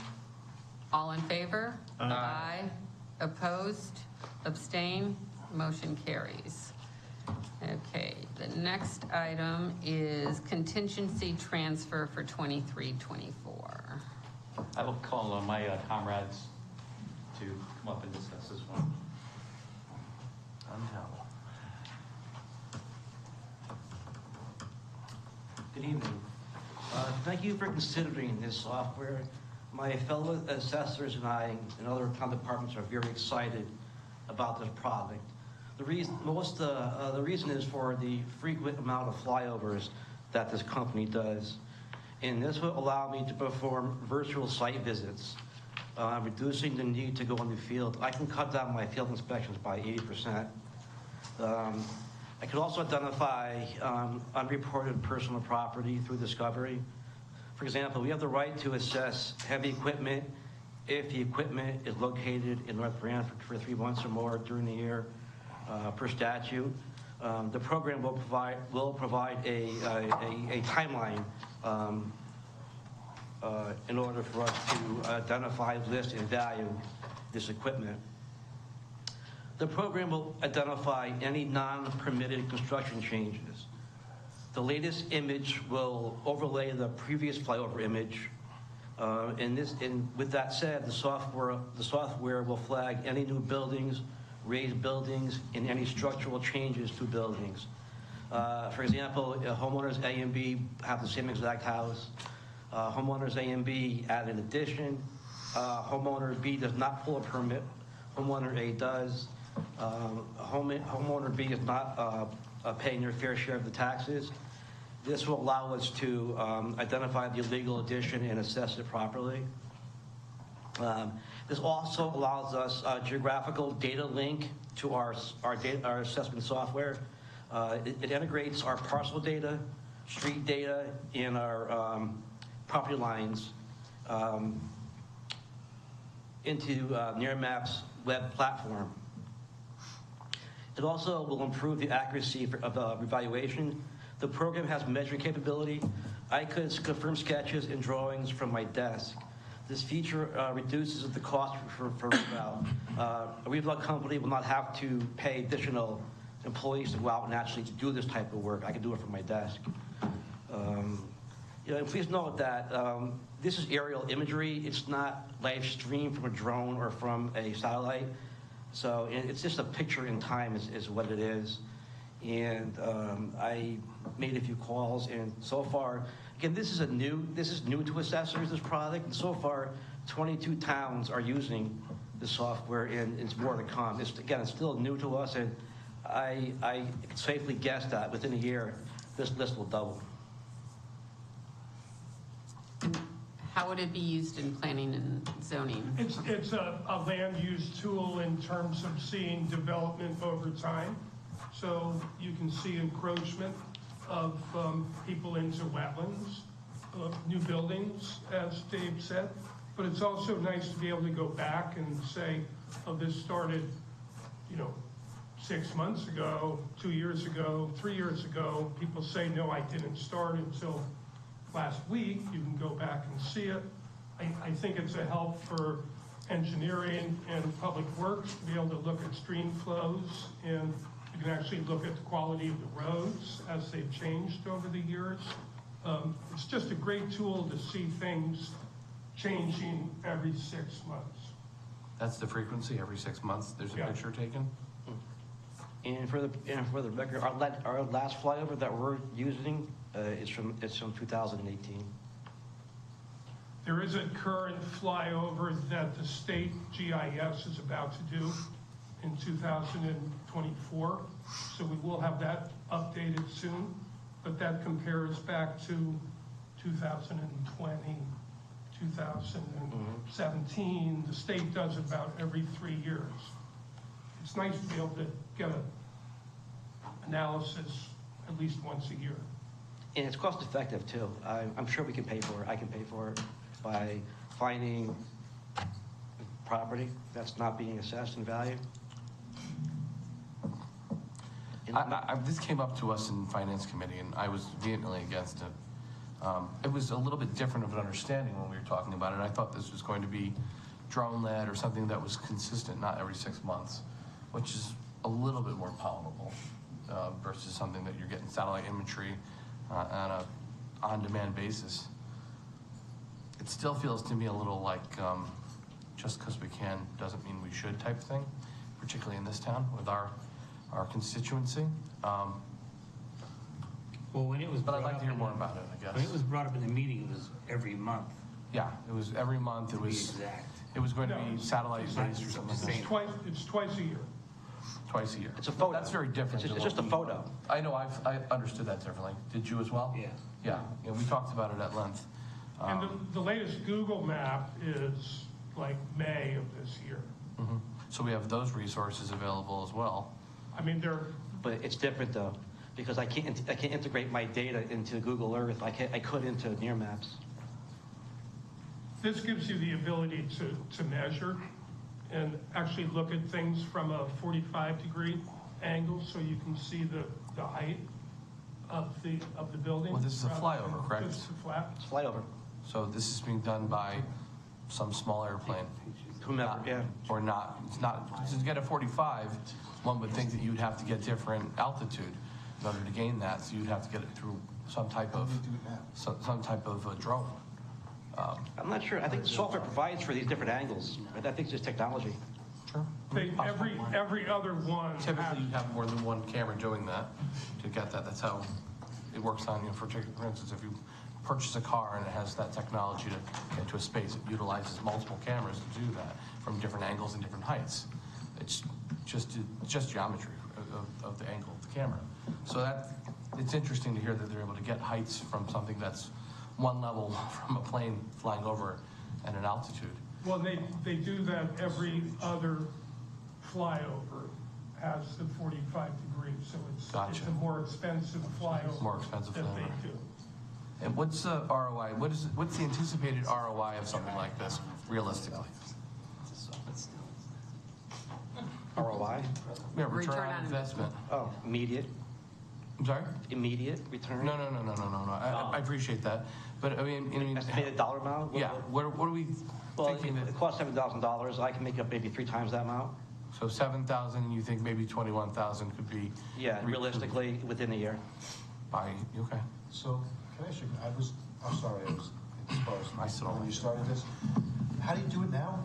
All in favor? Aye. Opposed? Abstain? Motion carries. Okay, the next item is contingency transfer for 23-24. I will call on my comrades to come up and discuss this one. Good evening. Thank you for considering this software. My fellow assessors and I and other town departments are very excited about this product. The reason is for the frequent amount of flyovers that this company does. And this will allow me to perform virtual site visits, reducing the need to go in the field. I can cut down my field inspections by 80%. I can also identify unreported personal property through discovery. For example, we have the right to assess heavy equipment if the equipment is located in North Branford for 3 months or more during the year, per statute. The program will provide a timeline in order for us to identify, list, and value this equipment. The program will identify any non-permitted construction changes. The latest image will overlay the previous flyover image. And with that said, the software will flag any new buildings, raised buildings, and any structural changes to buildings. For example, homeowners A and B have the same exact house. Homeowners A and B add an addition. Homeowner B does not pull a permit. Homeowner A does. Homeowner B is not paying their fair share of the taxes. This will allow us to identify the illegal addition and assess it properly. This also allows us a geographical data link to our assessment software. It integrates our parcel data, street data, and our property lines into NearMap's web platform. It also will improve the accuracy of evaluation. The program has measuring capability. I could confirm sketches and drawings from my desk. This feature reduces the cost for reval. A reval company will not have to pay additional employees to go out and actually do this type of work. I can do it from my desk. Please note that this is aerial imagery. It's not live streamed from a drone or from a satellite. So it's just a picture in time is what it is. And I made a few calls, and so far, again, this is new to assessors, this product, and so far, 22 towns are using the software, and it's more to come. It's still new to us, and I can safely guess that within a year, this list will double. How would it be used in planning and zoning? It's a land use tool in terms of seeing development over time. So you can see encroachment of people into wetlands, new buildings, as Dave said. But it's also nice to be able to go back and say, oh, this started, 6 months ago, 2 years ago, 3 years ago. People say, no, I didn't start until last week. You can go back and see it. I think it's a help for engineering and public works to be able to look at stream flows, and you can actually look at the quality of the roads as they've changed over the years. It's just a great tool to see things changing every 6 months. That's the frequency, every 6 months, there's a Yeah. picture taken? And for the record, our last flyover that we're using is from 2018. There is a current flyover that the state GIS is about to do in 2024, so we will have that updated soon, but that compares back to 2020, 2017. The state does about every 3 years. It's nice to be able to get an analysis at least once a year. And it's cost effective too. I'm sure we can pay for it. I can pay for it by finding property that's not being assessed in value. This came up to us in Finance Committee, and I was vehemently against it. It was a little bit different of an understanding when we were talking about it. I thought this was going to be drone-led or something that was consistent, not every 6 months, which is a little bit more palatable versus something that you're getting satellite imagery on a on-demand basis. It still feels to me a little like just because we can doesn't mean we should type thing, particularly in this town with our constituency. Well, when it was But I'd brought like to up hear in more the- about it, I guess. When it was brought up in the meeting, it was every month. Yeah, it was every month. It To be was exact. It was going to No, be it's- satellite-based or something like that. It's twice a year. Twice a year. It's a photo. That's very different. It's than just what a we- photo. I know, I understood that differently. Did you as well? Yeah. Yeah, we talked about it at length. And the latest Google map is like May of this year. So we have those resources available as well. I mean, they're, But it's different though, because I can't integrate my data into Google Earth. I could into Near Maps. this gives you the ability to measure and actually look at things from a 45-degree angle, so you can see the height of the building. Well, this is a rather flyover, than correct? Just a flat. It's flyover. So this is being done by some small airplane. Whomever, yeah. Or not. It's not. To get a 45, one would think that you'd have to get different altitude in order to gain that. So you'd have to get it through some type of a drone. I'm not sure. I think the software provides for these different angles. I think it's just technology. Sure. Every other one. Typically, you have more than one camera doing that to get that. That's how it works on, for instance, if you purchase a car and it has that technology to get to a space, it utilizes multiple cameras to do that from different angles and different heights. It's just geometry of the angle of the camera. So it's interesting to hear that they're able to get heights from something that's one level from a plane flying over at an altitude. Well, they do that every other flyover has the 45 degrees, so it's Gotcha. a more expensive flyover. More expensive that they flyover. do. And what's the ROI? What's the anticipated ROI of something like this, realistically? ROI? Yeah, return on investment. Oh, immediate. I'm sorry? Immediate return. No. I appreciate that, but I mean, Estimated dollar amount. yeah. What are we Well, thinking? it costs $7,000. I can make up maybe 3 times that amount. So 7,000. You think maybe 21,000 could be? Yeah, realistically within a year. By okay. So, can I ask you, I'm sorry, I was exposed. I still don't When you like it. started this, how do you do it now?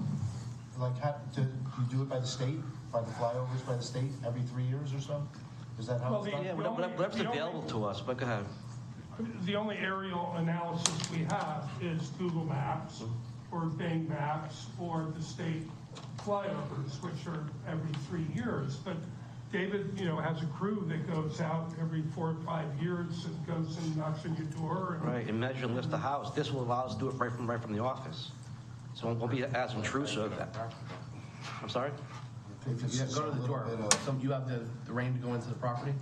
Like, do you do it by the state, by the flyovers by the state every 3 years or so? Is that how Well, it's done? Yeah, whatever's available to us. But go ahead. The only aerial analysis we have is Google Maps or Bing Maps or the state flyovers, which are every 3 years. But David, has a crew that goes out every 4 or 5 years and goes and knocks on your door. Right, and measure and list the house. This will allow us to do it right from the office. So it won't be as intrusive. I'm sorry? Yeah, go to the door. So you have the range to go into the property?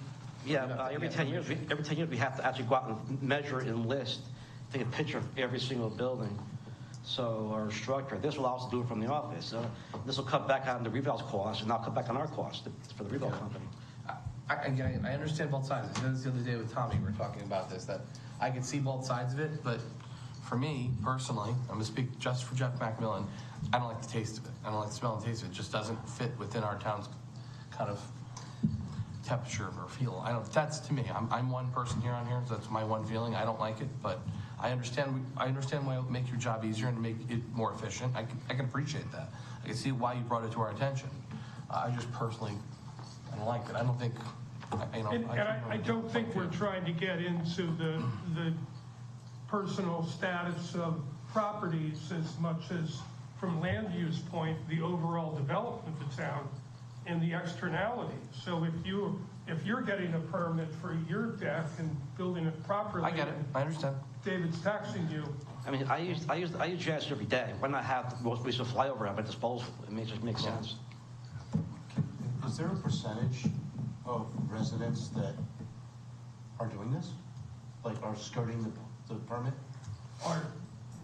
Yeah, every 10 years, we have to actually go out and measure and list, take a picture of every single building. So, or structure. This will also do it from the office. This will cut back on the reval's cost, and not cut back on our cost for the reval company. I understand both sides. I said this the other day with Tommy. We were talking about this, that I could see both sides of it, but for me personally, I'm gonna speak just for Jeff McMillan, I don't like the taste of it. I don't like the smell and taste of it. It just doesn't fit within our town's kind of temperature or feel. I don't, that's to me, I'm one person here on here, so that's my one feeling. I don't like it, but I understand why it would make your job easier and make it more efficient. I can appreciate that. I can see why you brought it to our attention. I just personally, I don't like it. I don't think, I don't think we're trying to get into the personal status of properties as much as, from land use point, the overall development of the town and the externalities. So if you're getting a permit for your deck and building it properly, I get it. I understand. David's taxing you. I mean, I use jazz every day. Why not have the most recent flyover at my disposal? It just makes sense. Is there a percentage of residents that are doing this? Like are skirting the permit?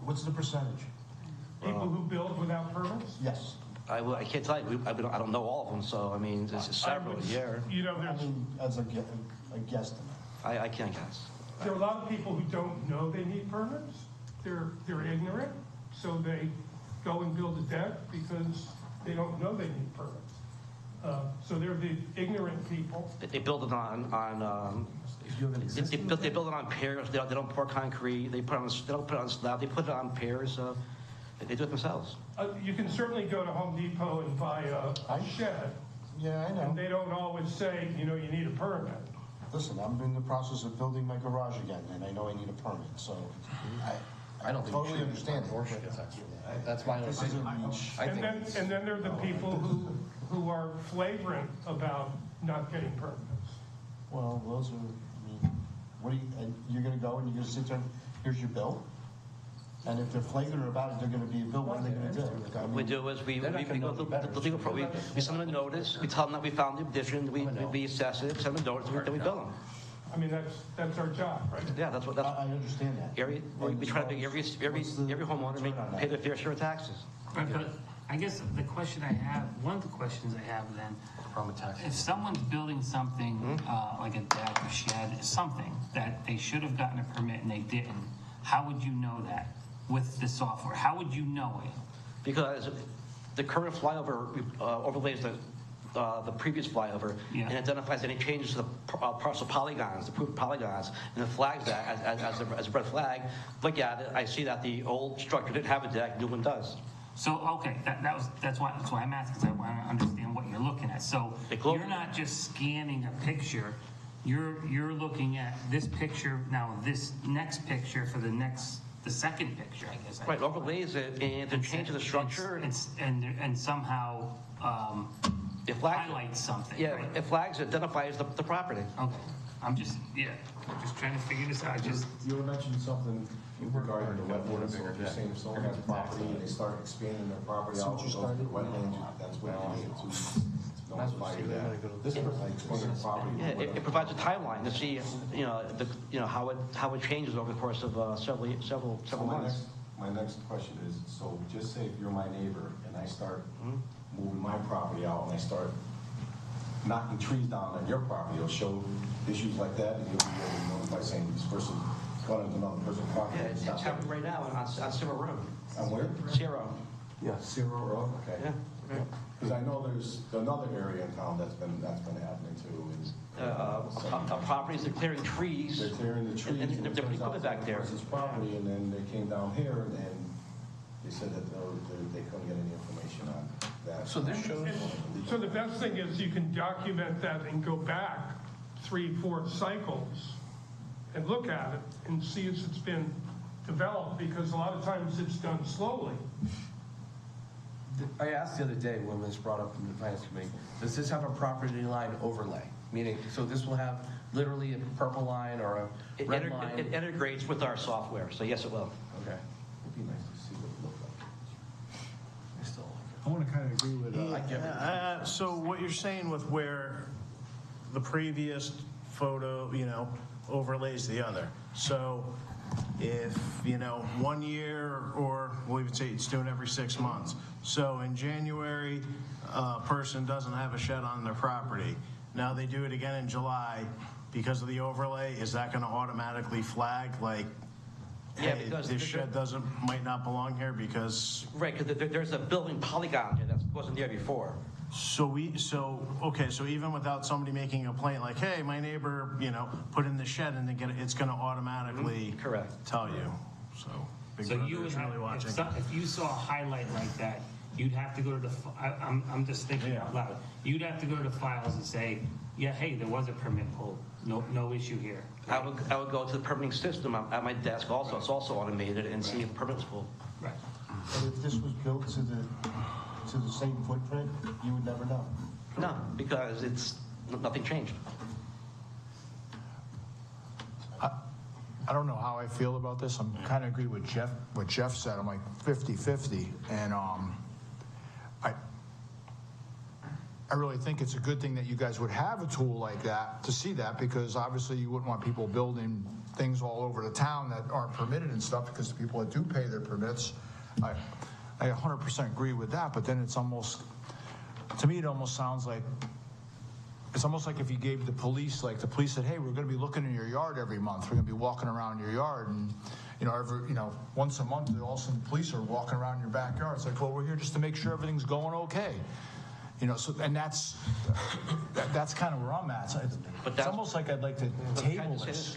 What's the percentage? People who build without permits? Yes. I can't tell you. I don't know all of them, so I mean, there's several a year. You know, I mean, as a guesstimate. I can't guess. There are a lot of people who don't know they need permits. They're ignorant, so they go and build a deck because they don't know they need permits. So they're the ignorant people. They build it on they build it on piers. They don't pour concrete. They don't put it on slab. They put it on piers. They do it themselves. You can certainly go to Home Depot and buy a shed. Yeah, I know. And they don't always say, you need a permit. Listen, I'm in the process of building my garage again, and I know I need a permit, so I don't totally understand it. That's my This is a reach. And then there are the people who are flagrant about not getting permits. Well, those are, and you're gonna go and you're gonna sit there, here's your bill? And if they're flagrant about it, they're gonna be a bill, what are they gonna do? What we do is we go through the legal pro. We send them a notice. We tell them that we found the addition. We assess it. Send them a notice. Then we bill them. I mean, that's our job, right? Yeah, that's what. I understand that. We try to make every homeowner pay their fair share of taxes. But I guess the question I have, one of the questions I have then, if someone's building something like a deck, a shed, something that they should have gotten a permit and they didn't, how would you know that with the software? How would you know it? Because the current flyover overlays the previous flyover and identifies any changes to the parcel polygons, the approved polygons, and it flags that as a red flag. Look at it, I see that the old structure didn't have a deck, new one does. So, okay, that's why I'm asking, because I want to understand what you're looking at. So you're not just scanning a picture, you're looking at this picture, now this next picture for the second picture, I guess. Right, overlays it and then changes the structure. And somehow it flags highlights something. Yeah, right? it flags, it identifies the property. Okay, I'm just trying to figure this out. You were mentioning something regarding the wetlands, so you're saying if someone has property and they start expanding their property out to go to the wetlands, that's when you need to notify you that this person expanding their property. Yeah, it provides a timeline to see, how it changes over the course of several months. My next question is, so just say if you're my neighbor and I start moving my property out and I start knocking trees down on your property, it'll show issues like that, and you'll be able to notify saying this person got into another person's property. Yeah, it's happening right now on Sierra Road. On where? Sierra. Yeah, Sierra Road, okay. Yeah. Because I know there's another area in town that's been happening too. Properties, they're clearing trees. They're clearing the trees. And they're putting equipment back there. Person's property, and then they came down here and they said that they couldn't get any information on that. So this shows. So the best thing is you can document that and go back 3-4 cycles and look at it and see as it's been developed, because a lot of times it's done slowly. I asked the other day when this brought up in the finance committee, does this have a property line overlay? Meaning, so this will have literally a purple line or a red line? It integrates with our software, so yes, it will. Okay. It'd be nice to see what it looked like. I still I want to kind of agree with so what you're saying with where the previous photo, overlays the other. So if, 1 year, or we'll even say it's doing every 6 months. So in January, a person doesn't have a shed on their property. Now they do it again in July because of the overlay. Is that going to automatically flag like Yeah, hey, because this shed might not belong here because. Right, because there's a building polygon here that wasn't there before. So even without somebody making a complaint like, hey, my neighbor, put in the shed, and it's gonna automatically Correct. tell you, so. Big So Brother you would is have, really watching. if you saw a highlight like that, you'd have to go to I'm just thinking out loud. You'd have to go to the files and say, yeah, hey, there was a permit pulled, no issue here. I would go to the permitting system at my desk also, it's also automated, and see if permits pulled. Right. And if this was built to the same footprint, you would never know. No, because nothing changed. I don't know how I feel about this. I'm kind of agree with what Jeff said. I'm like 50-50. And I really think it's a good thing that you guys would have a tool like that to see that, because obviously you wouldn't want people building things all over the town that aren't permitted and stuff, because the people that do pay their permits, I 100% agree with that. But then it's almost, to me, it almost sounds like, it's almost like if you gave the police, like the police said, hey, we're going to be looking in your yard every month. We're going to be walking around your yard, and once a month, all of a sudden the police are walking around your backyard. It's like, well, we're here just to make sure everything's going okay. So, and that's kind of where I'm at. So it's almost like I'd like to table this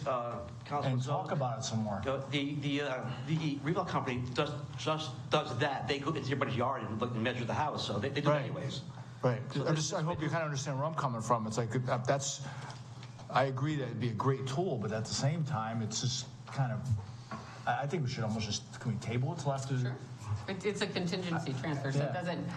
and talk about it some more. The Reval company just does that. They go into everybody's yard and look and measure the house, so they do it anyways. Right. I hope you kind of understand where I'm coming from. It's like, I agree that it'd be a great tool, but at the same time, it's just kind of, I think we should almost just, can we table it till after? Sure. It's a contingency transfer, so it doesn't,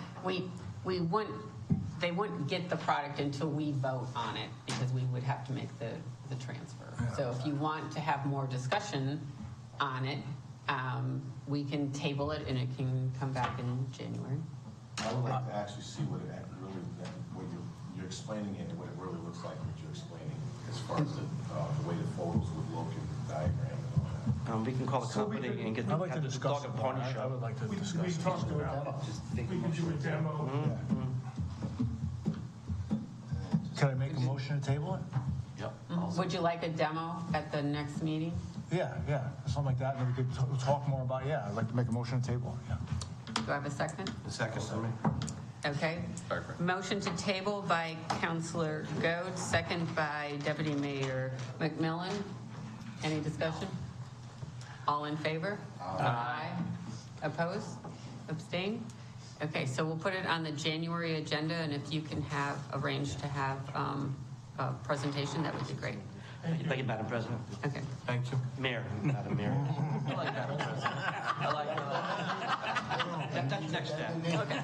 they wouldn't get the product until we vote on it, because we would have to make the transfer. So if you want to have more discussion on it, we can table it and it can come back in January. I would like to actually see what you're explaining it, what it really looks like, what you're explaining, as far as the way the photos would look and the diagram and all that. We can call the company and get I'd like to discuss dog and pony it. show. I would like to discuss We it. talked about it. We can do a demo. Can I make a motion to table it? Yep. Would you like a demo at the next meeting? Yeah, something like that, and we could talk more about, I'd like to make a motion to table, Do I have a second? The second for me. Okay. Motion to table by Counselor Goad, second by Deputy Mayor McMillan. Any discussion? All in favor? Aye. Opposed? Abstain? Okay, so we'll put it on the January agenda, and if you can arrange to have a presentation, that would be great. Thank you, Madam President. Okay. Thank you. Mayor, Madam Mayor. I like Madam President. I like That's next step. Okay.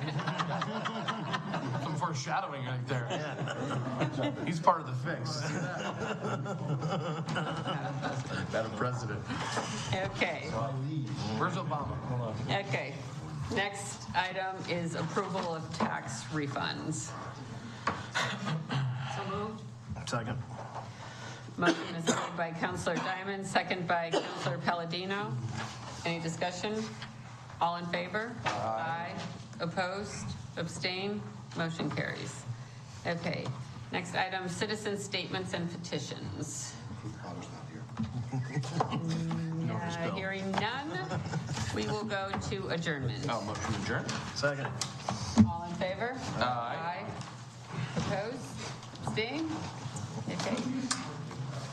some foreshadowing right there. He's part of the fix. Madam President. Okay. Where's Obama? Hold on. Okay. Next item is approval of tax refunds. So moved. Second. Motion is made by Counselor Diamond, second by Counselor Palladino. Any discussion? All in favor? Aye. Opposed? Abstain? Motion carries. Okay. Next item, citizen statements and petitions. Hearing none, we will go to adjournment. Motion adjourned. Second. All in favor? Aye. Opposed? Abstain? Okay.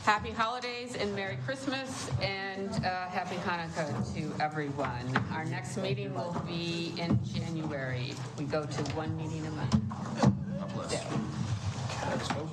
Happy holidays and Merry Christmas and Happy Hanukkah to everyone. Our next meeting will be in January. We go to one meeting a month. God bless. So.